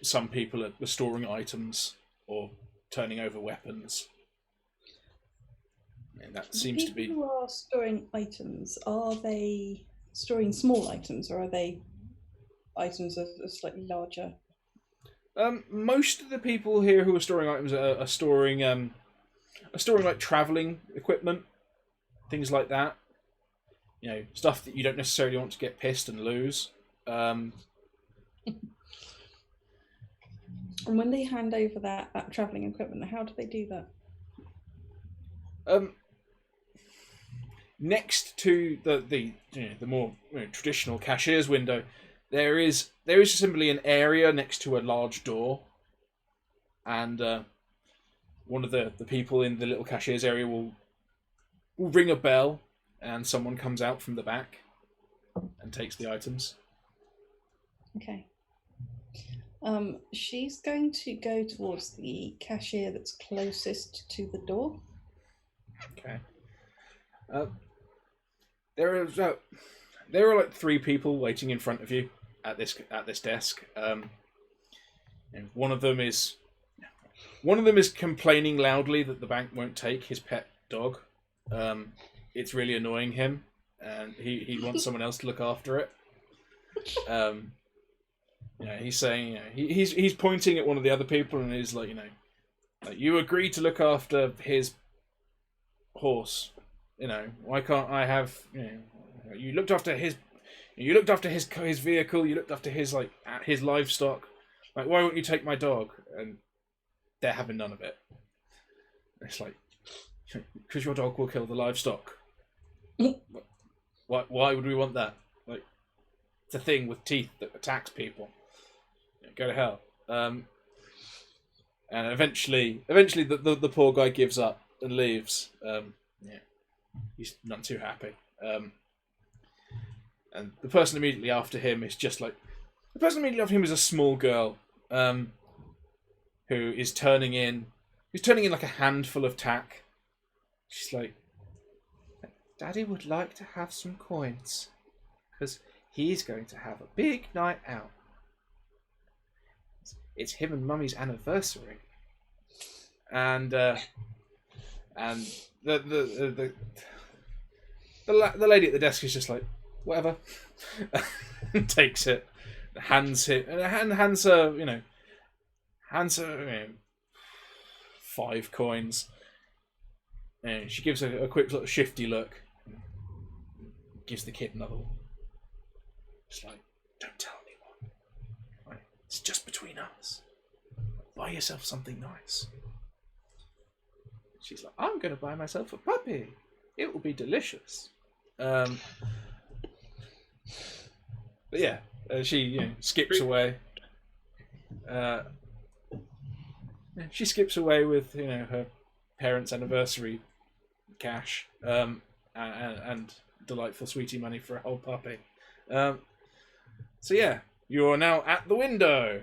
Some people are storing items or turning over weapons. And that seems to be... People who are storing items, are they storing small items, or are they items of slightly larger? Most of the people here who are storing items are storing like traveling equipment, things like that. You know, stuff that you don't necessarily want to get pissed and lose. And when they hand over that travelling equipment, how do they do that? Next to the more traditional cashier's window, there is simply an area next to a large door, and one of the people in the little cashier's area will ring a bell, and someone comes out from the back and takes the items. Okay. She's going to go towards the cashier that's closest to the door. Okay. There are like 3 people waiting in front of you at this desk. And one of them is complaining loudly that the bank won't take his pet dog. It's really annoying him, and he wants someone else to look after it. He's saying, he's pointing at one of the other people, and he's like, you agreed to look after his horse. Why can't I have? You looked after his vehicle. You looked after his livestock. Like, why won't you take my dog? And they're having none of it. It's like, because your dog will kill the livestock. Why would we want that? Like, it's a thing with teeth that attacks people. Go to hell. And eventually, the poor guy gives up and leaves. He's not too happy. And the person immediately after him is just like, the person immediately after him is a small girl, who is turning in like a handful of tack. She's like, Daddy would like to have some coins, because he's going to have a big night out. It's him and Mummy's anniversary, and the lady at the desk is just like, whatever, and takes it, hands her 5 coins, and she gives a quick little shifty look, gives the kid another one. It's like, don't tell anyone. Right? It's just between us. Buy yourself something nice. She's like, I'm going to buy myself a puppy. It will be delicious. But yeah, she skips away. She skips away with her parents' anniversary cash, and delightful sweetie money for a whole puppy. So yeah, you are now at the window.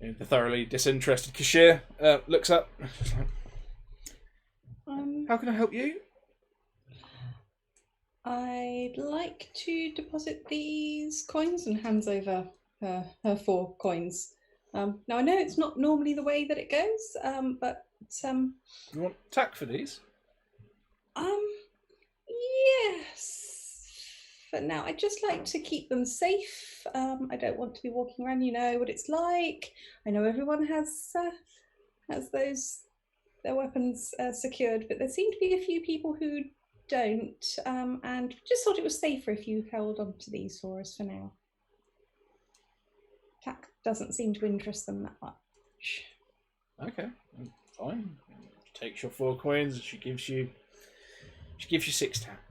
And the thoroughly disinterested cashier looks up. How can I help you? I'd like to deposit these coins, and hands over her 4 coins. Now I know it's not normally the way that it goes, but You want tack for these? yes. But now I'd just like to keep them safe. I don't want to be walking around. You know what it's like. I know everyone has their weapons secured, but there seem to be a few people who don't, and just thought it was safer if you held on to these for us for now. Tack doesn't seem to interest them that much. Okay, fine. Takes your 4 coins. She gives you 6 tack.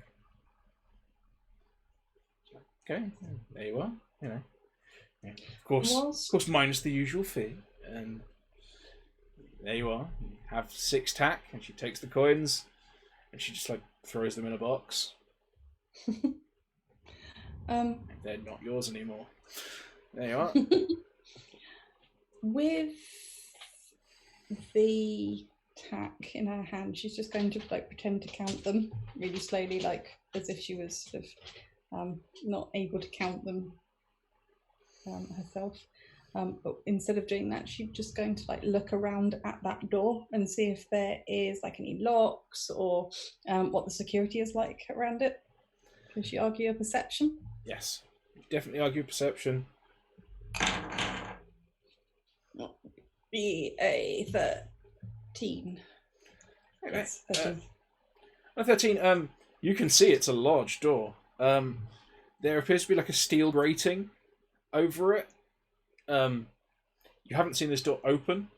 Okay, there you are. Of course, minus the usual fee, and there you are. You have 6 tack, and she takes the coins, and she just throws them in a box. They're not yours anymore. There you are. With the tack in her hand, she's just going to pretend to count them really slowly, as if she was sort of not able to count them herself. But instead of doing that, she's just going to look around at that door and see if there is any locks or what the security is like around it. Can she argue a perception? Yes, definitely argue perception. Be a 13. Okay. A 13. You can see it's a large door. there appears to be like a steel grating over it. You haven't seen this door open.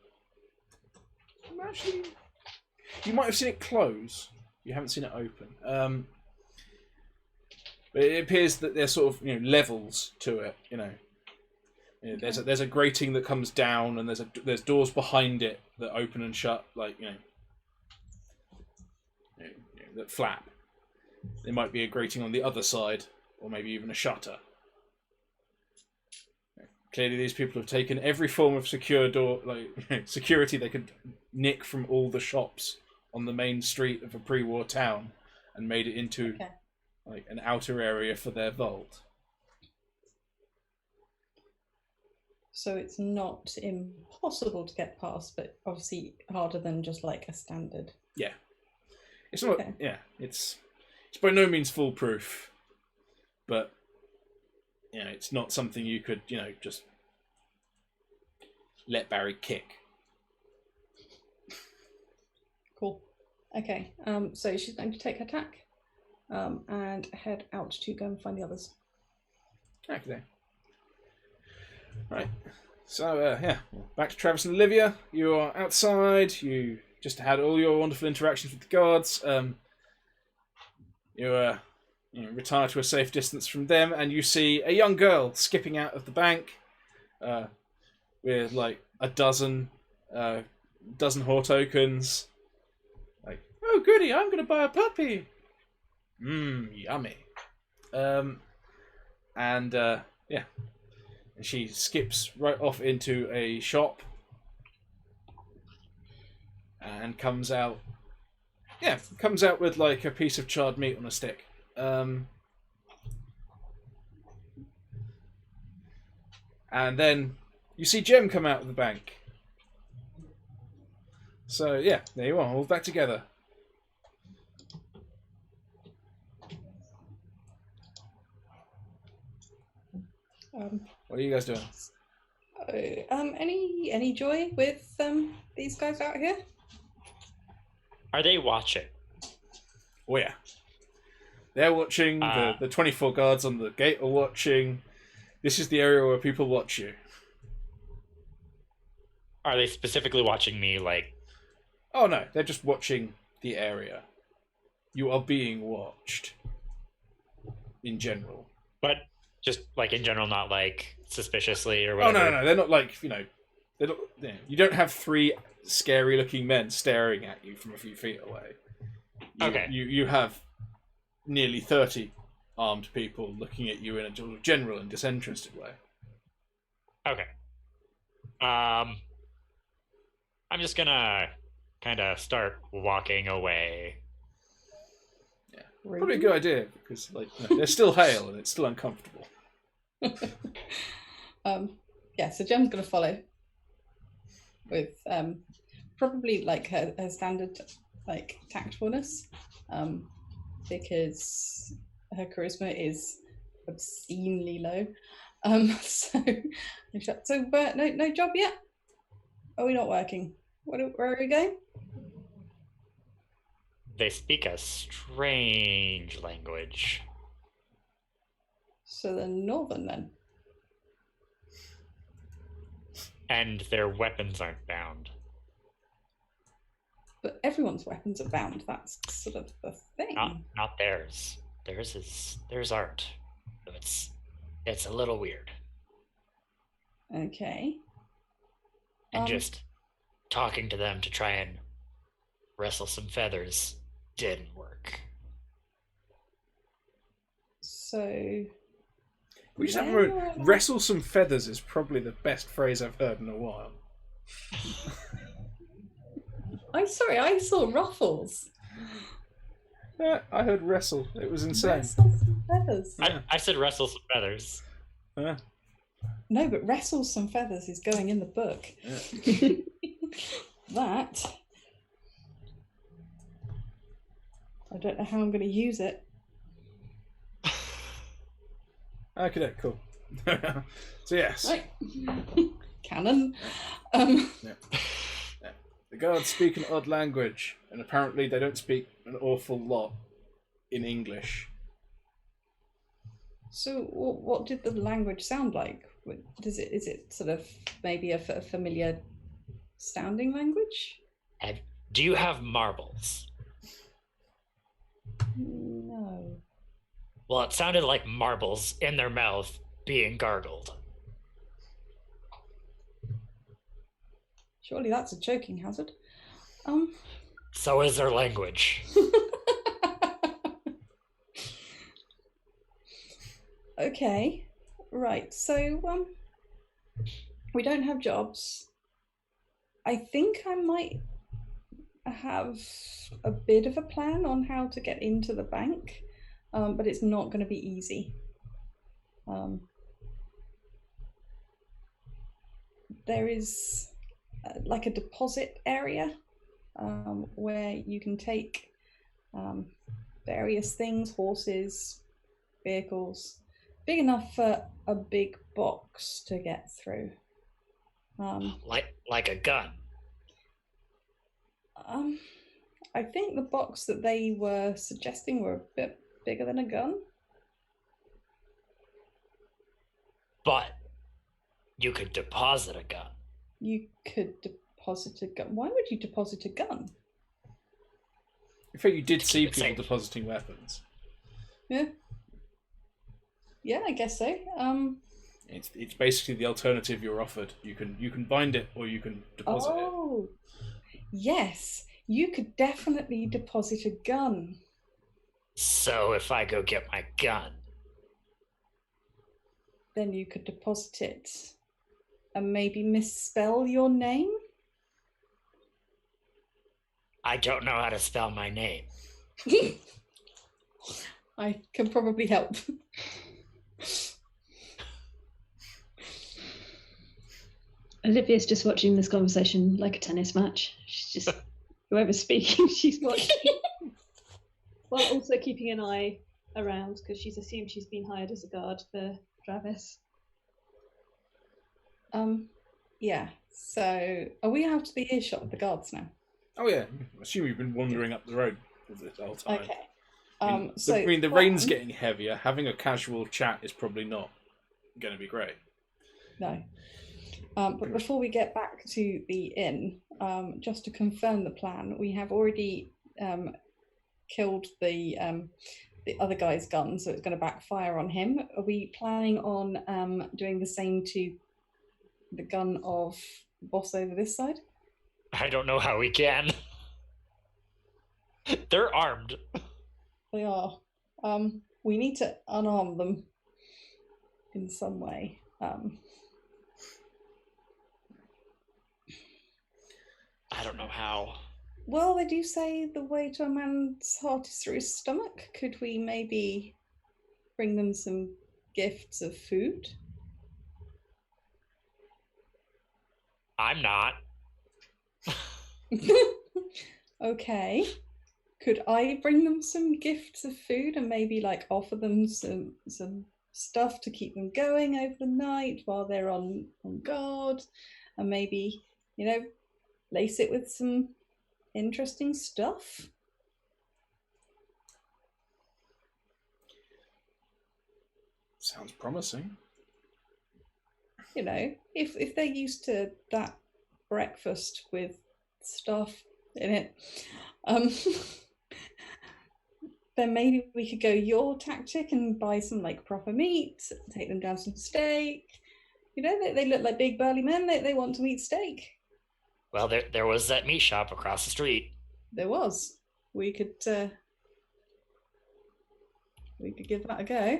Actually, you might have seen it close. You haven't seen it open. But it appears that there's sort of levels to it. There's a grating that comes down, and there's doors behind it that open and shut, like that flap. There might be a grating on the other side, or maybe even a shutter. Clearly, these people have taken every form of secure door, like security they could nick from all the shops on the main street of a pre-war town, and made it into like an outer area for their vault. So it's not impossible to get past, but obviously harder than just like a standard. Yeah, it's not. Okay. Yeah, it's by no means foolproof, but it's not something you could just let Barry kick. Cool. Okay. So she's going to take her tack, and head out to go and find the others. Okay. Right. So back to Travis and Olivia. You are outside. You just had all your wonderful interactions with the guards. You retire to a safe distance from them, and you see a young girl skipping out of the bank with like a dozen whore tokens. Like, oh goody, I'm going to buy a puppy. Yummy. And she skips right off into a shop and comes out with like a piece of charred meat on a stick. And then you see Jem come out of the bank. So yeah, there you are, all back together. What are you guys doing? Any joy with these guys out here? Are they watching? Oh yeah, they're watching. The 24 guards on the gate are watching. This is the area where people watch you. Are they specifically watching me? Like, oh no, they're just watching the area. You are being watched. In general, but. Just like in general, not like suspiciously or whatever. Oh no, they're not like they're not. You don't have 3 scary-looking men staring at you from a few feet away. You have nearly 30 armed people looking at you in a general and disinterested way. Okay. I'm just gonna kind of start walking away. Yeah, probably a good idea because they're still hale and it's still uncomfortable. So Gem's gonna follow with probably like her standard like tactfulness, because her charisma is obscenely low. So no job yet? Are we not working? Where are we going? They speak a strange language. So they're northern then. And their weapons aren't bound. But everyone's weapons are bound. That's sort of the thing. Not theirs. There's art. It's a little weird. Okay. And just talking to them to try and wrestle some feathers didn't work. So we just have to wrestle some feathers is probably the best phrase I've heard in a while. I'm sorry, I saw ruffles. Yeah, I heard wrestle. It was insane. Wrestle some feathers. I said wrestle some feathers. No, but wrestle some feathers is going in the book. Yeah. That I don't know how I'm going to use it. Okay, cool. So yes, right. Canon. Yeah. The guards speak an odd language, and apparently they don't speak an awful lot in English. So what did the language sound like? Is it sort of maybe a familiar sounding language? Do you have marbles? No. Well, it sounded like marbles in their mouth being gargled. Surely that's a choking hazard. So is their language. Okay, right. So we don't have jobs. I think I might have a bit of a plan on how to get into the bank, but it's not going to be easy. There is like a deposit area where you can take various things, horses, vehicles, big enough for a big box to get through. Like a gun. I think the box that they were suggesting were a bit bigger than a gun. But you could deposit a gun. You could deposit a gun. Why would you deposit a gun? In fact, you did see Keep it people safe. depositing weapons. Yeah. Yeah, I guess so. It's basically the alternative you're offered. You can bind it or you can deposit it. Oh, yes. You could definitely deposit a gun. So if I go get my gun, Then you could deposit it and maybe misspell your name. I don't know how to spell my name. I can probably help. Olivia's just watching this conversation like a tennis match. She's just whoever's speaking, she's watching, while also keeping an eye around because she's assumed she's been hired as a guard for Travis. Yeah. So are we out of the earshot of the guards now? Oh yeah, I assume you've been wandering up the road this whole time. Okay. I mean, the rain's getting heavier. Having a casual chat is probably not going to be great. No. But before we get back to the inn, just to confirm the plan, we have already killed the other guy's gun, so it's going to backfire on him. Are we planning on doing the same to the gun of the boss over this side? I don't know how we can. They're armed. They are. We need to unarm them in some way. I don't know how. Well, they do say the way to a man's heart is through his stomach. Could we maybe bring them some gifts of food? I'm not. Okay. Could I bring them some gifts of food and maybe like offer them some stuff to keep them going over the night while they're on guard, and maybe, lace it with some interesting stuff? Sounds promising. If they're used to that breakfast with stuff in it, then maybe we could go your tactic and buy some like proper meat, take them down some steak. They look like big burly men. They want to eat steak. Well, there was that meat shop across the street. There was. We could give that a go.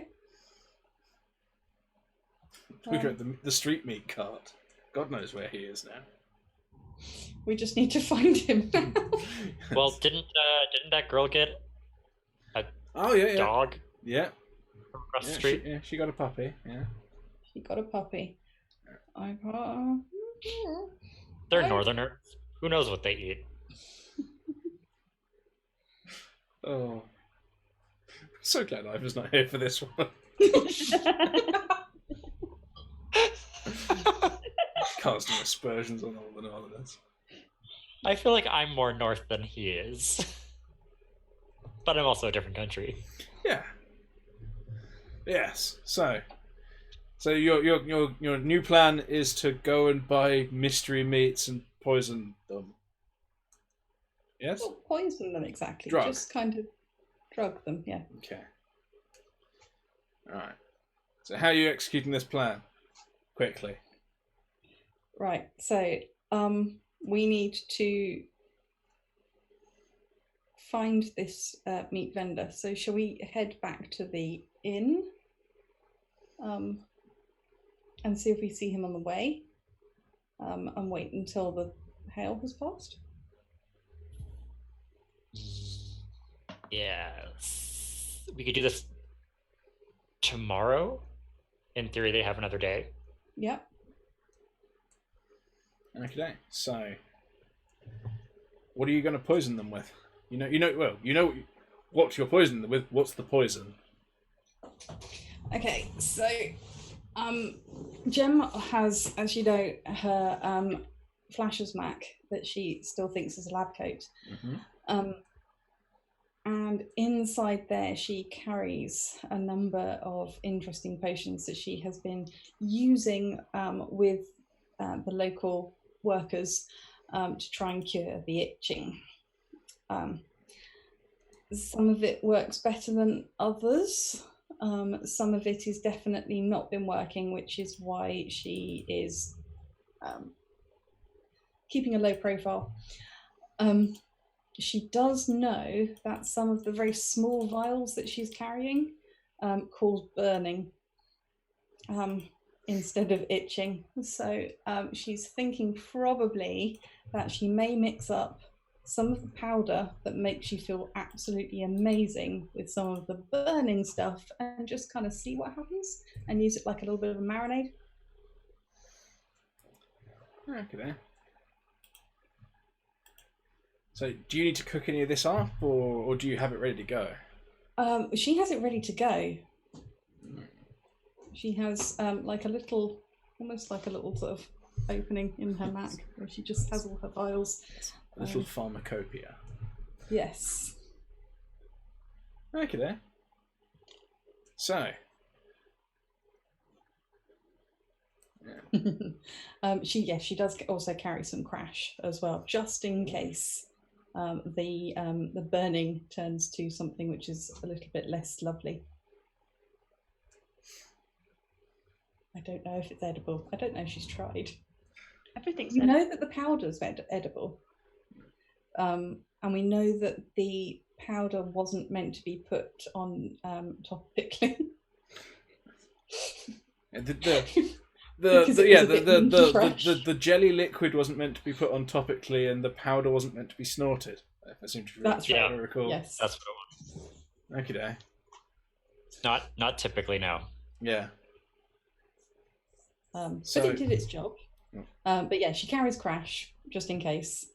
We got the street meat cart. God knows where he is now. We just need to find him. Well, didn't that girl get a dog Yeah. across the street? She got a puppy. Yeah. She got a puppy. They're northerners. Who knows what they eat? Oh. So glad I was not here for this one. Casting aspersions on all the northerners. I feel like I'm more north than he is. But I'm also a different country. Yeah. Yes. So your new plan is to go and buy mystery meats and poison them. Yes. Not poison them exactly. Drug. Just kind of drug them. Yeah. Okay. All right. So how are you executing this plan? Quickly. Right. So we need to find this meat vendor. So shall we head back to the inn and see if we see him on the way and wait until the hail has passed? Yes. We could do this tomorrow. In theory, they have another day. Yep. Okay. So, what are you going to poison them with? You know what you're poisoning them with. What's the poison? Okay, so Gem has, as you know, her Flasher's Mac that she still thinks is a lab coat. Mm-hmm. And inside there, she carries a number of interesting potions that she has been using with the local workers to try and cure the itching. Some of it works better than others. Some of it has definitely not been working, which is why she is keeping a low profile. She does know that some of the very small vials that she's carrying cause burning instead of itching. So she's thinking probably that she may mix up some of the powder that makes you feel absolutely amazing with some of the burning stuff and just kind of see what happens and use it like a little bit of a marinade. Okay. So, do you need to cook any of this up, or do you have it ready to go? She has it ready to go. She has like a little, almost like a little sort of opening in her Mac where she just has all her vials. A little pharmacopoeia. Yes. Okay. So. Yeah. She does also carry some crash as well, just in case the burning turns to something which is a little bit less lovely. I don't know if it's edible. I don't know if she's tried. Everything's We know that the powder's edible. And we know that the powder wasn't meant to be put on topically. The jelly liquid wasn't meant to be put on topically, and the powder wasn't meant to be snorted. If I seem to That's right. recall. Yes. That's what it was. Okay. Not typically, no. Yeah. But it did its job. But yeah, she carries crash just in case.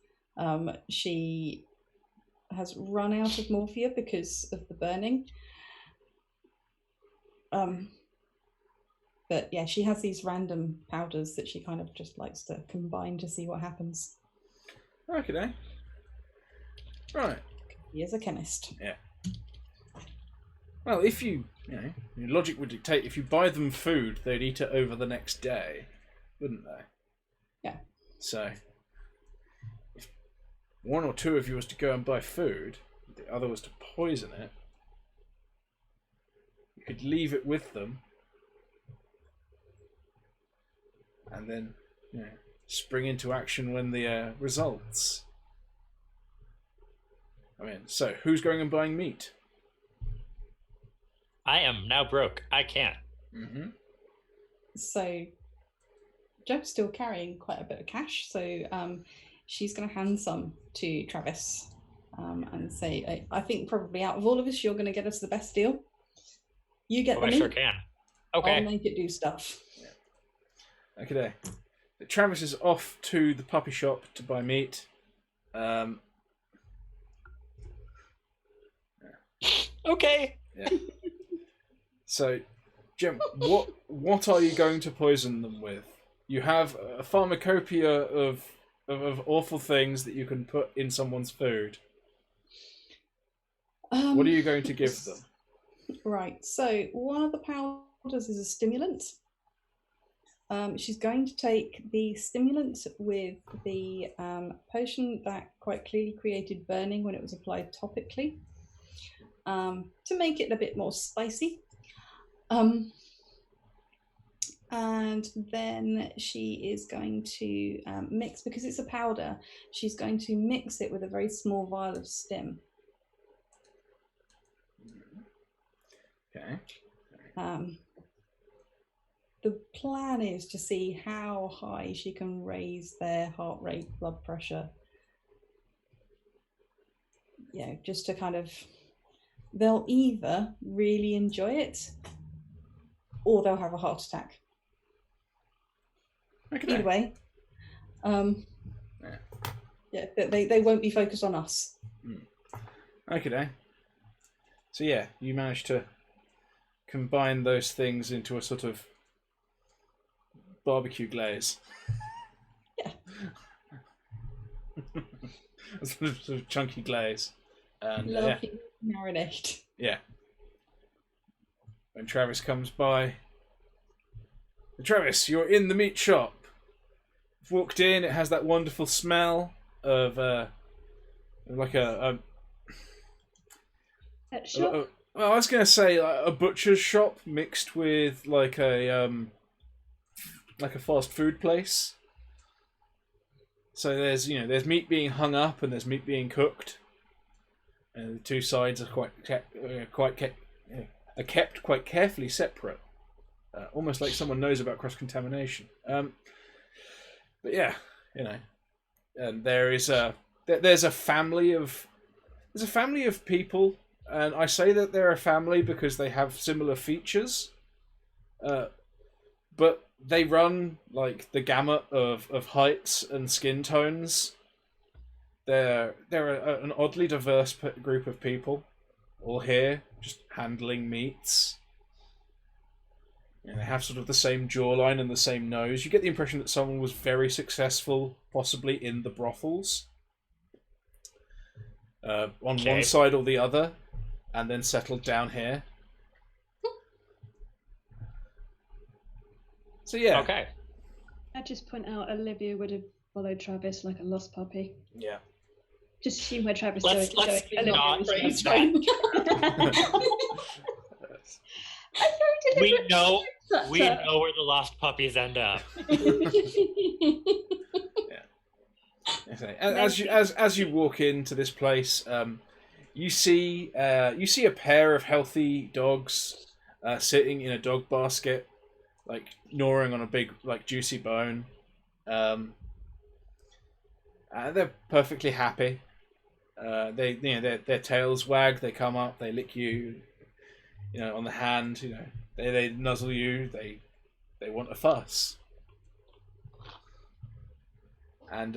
She has run out of morphia because of the burning. But yeah, she has these random powders that she kind of just likes to combine to see what happens. Okay. Right. He is a chemist. Yeah. Well, if your logic would dictate if you buy them food, they'd eat it over the next day, wouldn't they? Yeah. So, if one or two of you was to go and buy food, the other was to poison it, you could leave it with them, and then spring into action when the results. I mean, so who's going and buying meat? I am now broke. I can't. Mm-hmm. So Jeb's still carrying quite a bit of cash, so she's going to hand some to Travis and say, I think probably out of all of us, you're going to get us the best deal. You get the I meat. sure can. Okay. I'll make it do stuff. Yeah. Okay. Travis is off to the puppy shop to buy meat. Okay. Yeah. So, Jim, what are you going to poison them with? You have a pharmacopoeia of awful things that you can put in someone's food. What are you going to give them? Right, so one of the powders is a stimulant. She's going to take the stimulant with the potion that quite clearly created burning when it was applied topically, to make it a bit more spicy. And then she is going to mix, because it's a powder, she's going to mix it with a very small vial of stim. Okay. The plan is to see how high she can raise their heart rate, blood pressure. You know, just to kind of, they'll either really enjoy it or they'll have a heart attack. Okay. Either way, yeah, they won't be focused on us. Okay. So yeah, you managed to combine those things into a sort of barbecue glaze. Yeah. A sort of chunky glaze. And Lovely marinade. yeah. When Travis comes by, Travis, you're in the meat shop. You've walked in. It has that wonderful smell of like a Pet shop? well, I was going to say a butcher's shop mixed with like a fast food place. So there's meat being hung up and there's meat being cooked, and the two sides are kept quite carefully separate, almost like someone knows about cross contamination. But yeah, and there's a family of people. And I say that they're a family because they have similar features, but they run like the gamut of heights and skin tones. They're an oddly diverse group of people, all here just handling meats. And they have sort of the same jawline and the same nose. You get the impression that someone was very successful, possibly in the brothels, on one side or the other, and then settled down here. So yeah. Okay. I'd just point out Olivia would have followed Travis like a lost puppy. Yeah. Just assume where Travis Let's is going. Olivia not was use going. We know where the lost puppies end up. Okay. As you walk into this place, you see a pair of healthy dogs sitting in a dog basket, like gnawing on a big, like, juicy bone. They're perfectly happy. Their tails wag. They come up. They lick you, on the hand. They nuzzle you. They want a fuss. And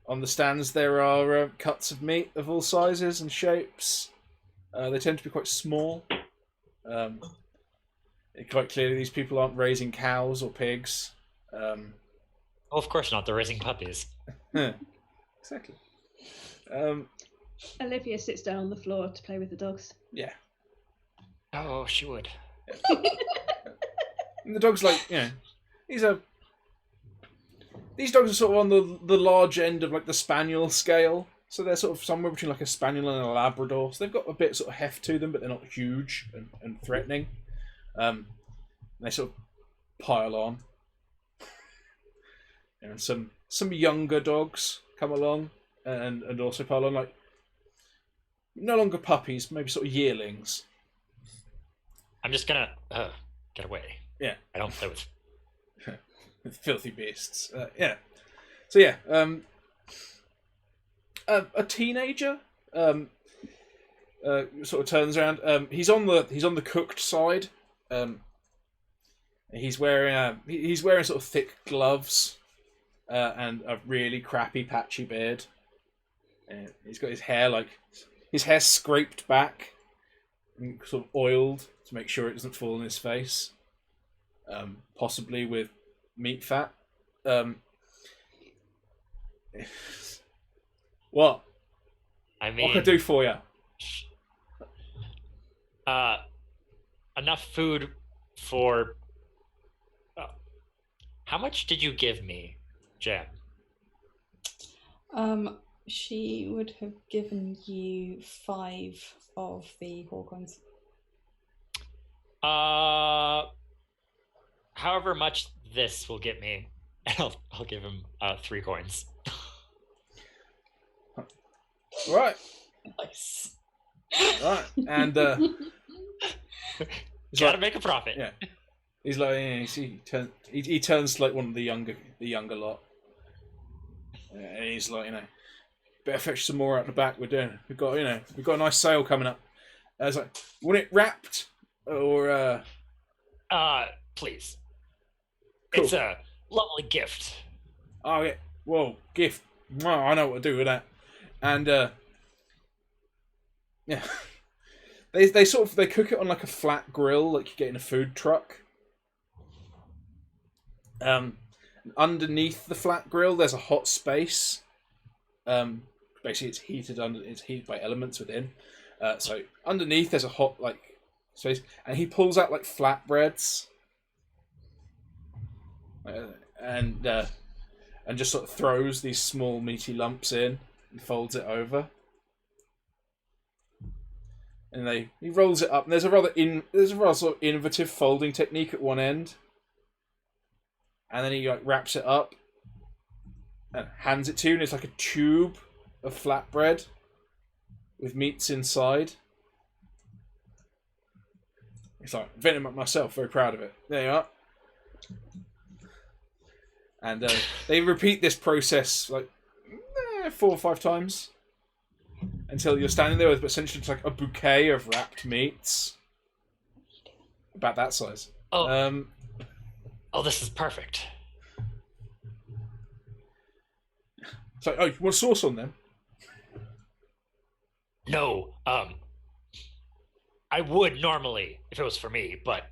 on the stands there are cuts of meat of all sizes and shapes. They tend to be quite small. Quite clearly, these people aren't raising cows or pigs. Of course not. They're raising puppies. Exactly. Olivia sits down on the floor to play with the dogs. Yeah. Oh, she would. And the dog's like, these dogs are sort of on the large end of like the spaniel scale. So they're sort of somewhere between like a spaniel and a Labrador. So they've got a bit sort of heft to them, but they're not huge and threatening. And they sort of pile on. And some younger dogs come along and also pile on, like no longer puppies, maybe sort of yearlings. I'm just gonna get away. Yeah. I don't play with filthy beasts. Yeah. So yeah, a teenager sort of turns around. He's on the cooked side. He's wearing sort of thick gloves and a really crappy patchy beard. He's got his hair scraped back and sort of oiled to make sure it doesn't fall on his face. Possibly with meat fat. What? I mean, what can I do for you? enough food for... how much did you give me, Jam? She would have given you 5 of the Hawcoins. However much this will get me, I'll give him 3 coins. Right. Nice. Right. And Gotta make a profit. Yeah. He's like, he turns like one of the younger lot. And he's like, better fetch some more out the back. We've got a nice sale coming up. I was like, want it wrapped or please. Cool. It's a lovely gift. Oh yeah, whoa, gift. Well, I know what to do with that. And yeah, they cook it on like a flat grill, like you get in a food truck. Underneath the flat grill, there's a hot space. Basically, it's heated by elements within. So underneath, there's a hot space, and he pulls out like flatbreads, and just sort of throws these small meaty lumps in and folds it over. And he rolls it up, and there's a rather sort of innovative folding technique at one end. And then he wraps it up and hands it to you, and it's like a tube of flatbread with meats inside. It's like, invented it myself, very proud of it. There you are. And they repeat this process 4 or 5 times until you're standing there with essentially just like a bouquet of wrapped meats. About that size. Oh. Oh, this is perfect. It's like, oh, you want sauce on them? No, I would normally if it was for me, but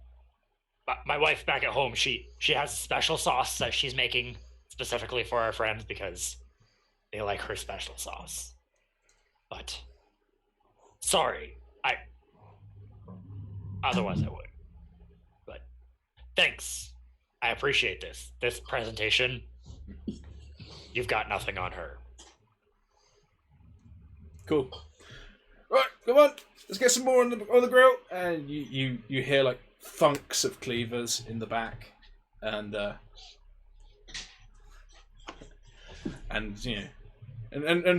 my wife back at home, she has a special sauce that she's making specifically for our friends because they like her special sauce. But sorry, otherwise I would. But thanks. I appreciate this presentation. You've got nothing on her. Cool. Right, come on. Let's get some more on the grill. And you hear like thunks of cleavers in the back, and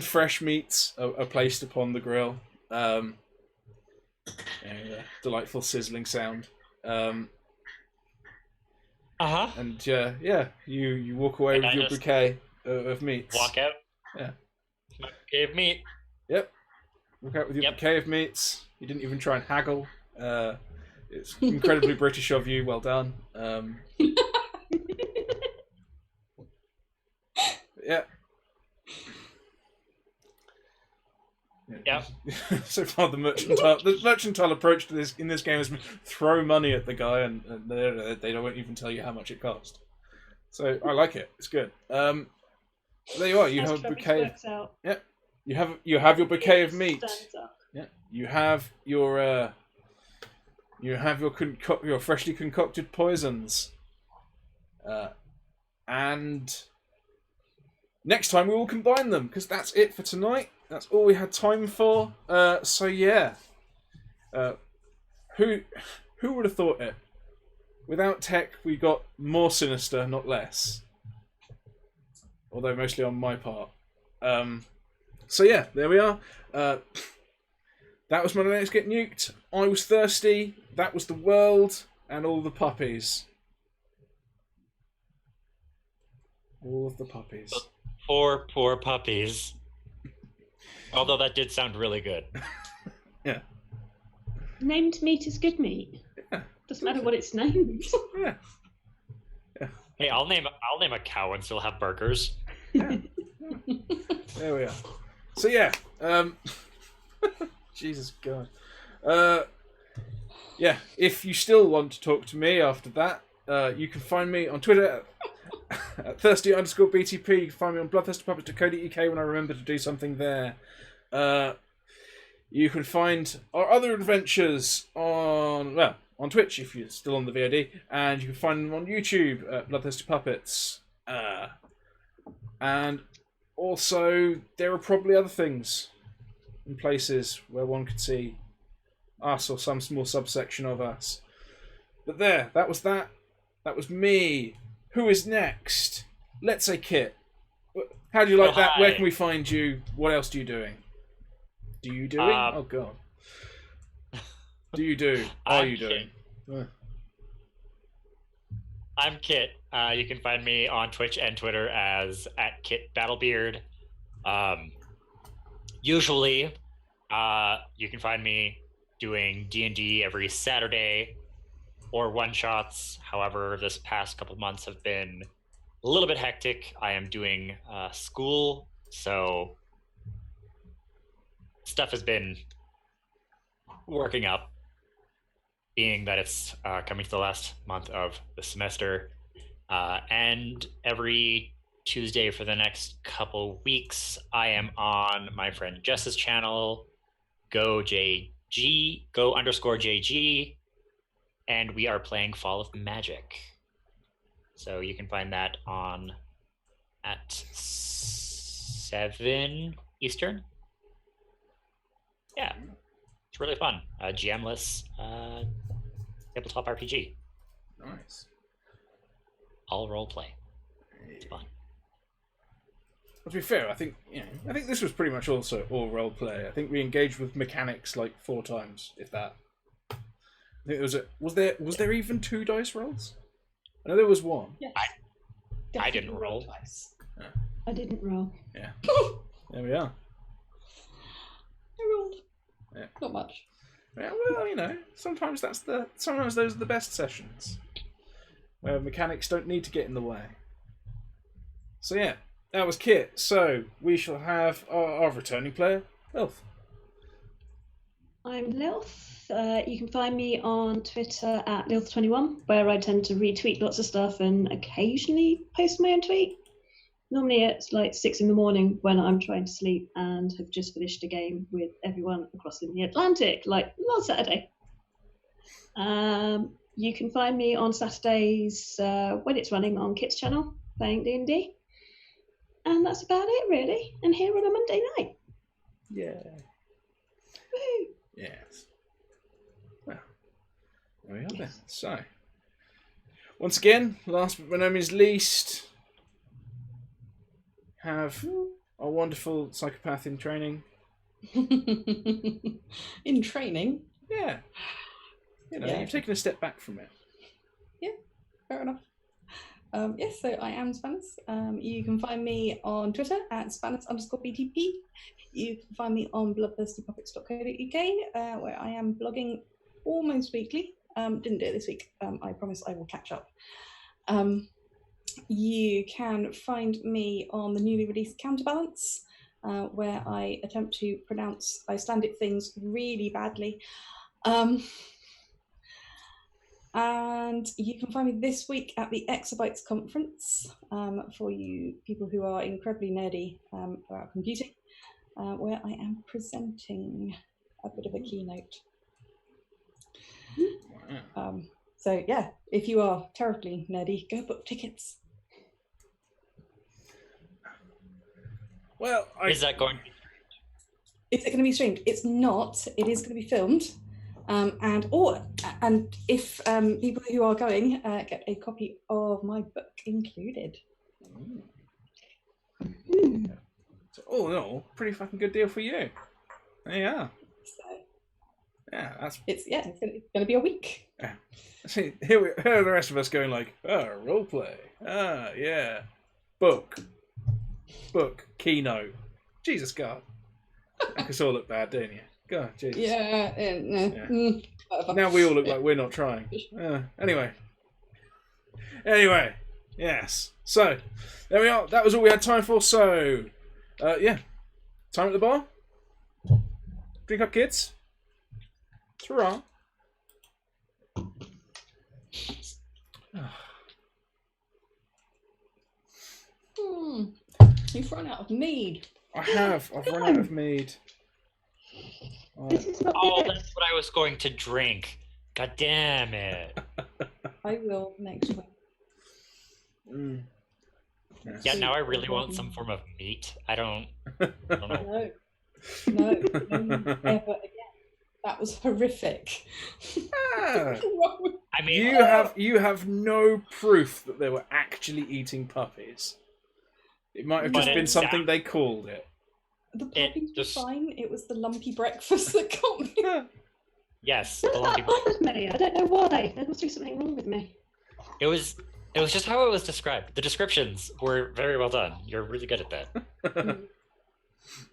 fresh meats are placed upon the grill. Delightful sizzling sound. And you walk away with your bouquet of meats. Walk out. Yeah. My bouquet of meat. Yep. Walk out with your bouquet of meats. You didn't even try and haggle. It's incredibly British of you. Well done. Yeah. Yeah. So far, the mercantile approach to this in this game is throw money at the guy, and they don't even tell you how much it cost. So I like it. It's good. There you are. You have a bouquet. Yeah. You have your bouquet of meat. Yeah. You have your your freshly concocted poisons. And next time we will combine them because that's it for tonight. That's all we had time for. So yeah. Who would have thought it? Without tech, we got more sinister, not less. Although mostly on my part. So yeah, there we are. That was Monday Nights Get Nuked. I was thirsty. That was the world and all the puppies. All of the puppies. Poor puppies. Although that did sound really good. Yeah. Named meat is good meat. Yeah. Doesn't matter what it's named. Yeah. Hey, I'll name a cow and still have burgers. Yeah. There we are. So yeah. Jesus God. Yeah. If you still want to talk to me after that, you can find me on Twitter at thirsty_BTP. You can find me on bloodthirstypuppets.co.uk when I remember to do something there. You can find our other adventures on, on Twitch if you're still on the VOD, and you can find them on YouTube at Bloodthirsty Puppets. And also, there are probably other things in places where one could see us or some small subsection of us. But there, that was that. That was me. Who is next? Let's say Kit. How do you like that? Hi. Where can we find you? What else do you doing? Do you doing? Oh god. Do you do? Are you doing? I'm Kit. You can find me on Twitch and Twitter as @KitBattlebeard. Usually, you can find me doing D&D every Saturday or one-shots. However, this past couple months have been a little bit hectic. I am doing school, so stuff has been working up, being that it's coming to the last month of the semester. And every Tuesday for the next couple weeks, I am on my friend Jess's channel, go_JG, and we are playing Fall of Magic. So you can find that on at 7 Eastern. Yeah, it's really fun. GM-less tabletop RPG. Nice. All role play. It's fun. Well, to be fair, I think this was pretty much also all role play. I think we engaged with mechanics like 4 times, if that. I think was there even 2 dice rolls? I know there was 1. Yes. I didn't roll. Twice. I didn't roll. Yeah. There we are. I rolled. Yeah. Not much. Yeah, well, sometimes those are the best sessions, where mechanics don't need to get in the way. So yeah, that was Kit. So we shall have our returning player, Lilth. I'm Lilth. You can find me on Twitter at Lilth21, where I tend to retweet lots of stuff and occasionally post my own tweet. Normally it's like 6 in the morning when I'm trying to sleep and have just finished a game with everyone across in the Atlantic, like last Saturday. You can find me on Saturdays when it's running on Kit's channel, playing D&D. And that's about it, really. And here on a Monday night. Yeah. Woohoo! Yes. Well, there we are then. So, once again, last but by no means least, have our wonderful psychopath in training. In training? Yeah. Yeah. You've taken a step back from it. Yeah, fair enough. Yes, so I am Spanners. You can find me on Twitter at Spanners_BTP. You can find me on bloodthirstypuppets.co.uk, where I am blogging almost weekly. Didn't do it this week. I promise I will catch up. You can find me on the newly released Counterbalance, where I attempt to pronounce Icelandic things really badly. And you can find me this week at the Exabytes conference, for you people who are incredibly nerdy about computing, where I am presenting a bit of a keynote. So yeah, if you are terribly nerdy, go book tickets. Well, Is that going? Is it going to be streamed? It's not. It is going to be filmed. And if people who are going get a copy of my book included. So all in all, pretty fucking good deal for you. There you are. So Yeah, that's. it's going to be a week. Yeah. See, here are the rest of us going like, role play. Yeah. Book. Keynote. Jesus God. Make us all look bad, don't you? God, Jesus. Yeah. Whatever. Now we all look like we're not trying. Anyway, yes. So, there we are. That was all we had time for. So, yeah. Time at the bar. Drink up, kids. Ta-ra. You've run out of mead. I have. I've run out of mead. This is not Oh, good. that's what I was going to drink. God damn it. I will next week. Mm. Yes. Yeah, now I really want some form of meat. I don't know. No, ever again. That was horrific. Ah, I mean, you have no proof that they were actually eating puppies. It might have But just been it something they called it. The It puppies just- were fine. It was the lumpy breakfast that got me. yes, That's the not lumpy bothered me. I don't know why. There must be something wrong with me. It was just how it was described. The descriptions were very well done. You're really good at that.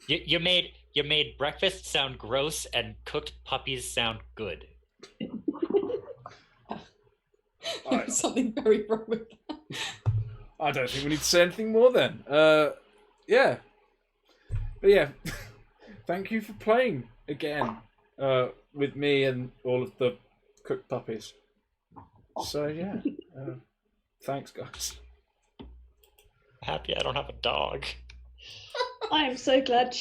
You made breakfast sound gross and cooked puppies sound good. There was something very wrong with that. I don't think we need to say anything more then. Yeah. But yeah, thank you for playing again with me and all of the cooked puppies. So yeah, thanks guys. Happy I don't have a dog. I am so glad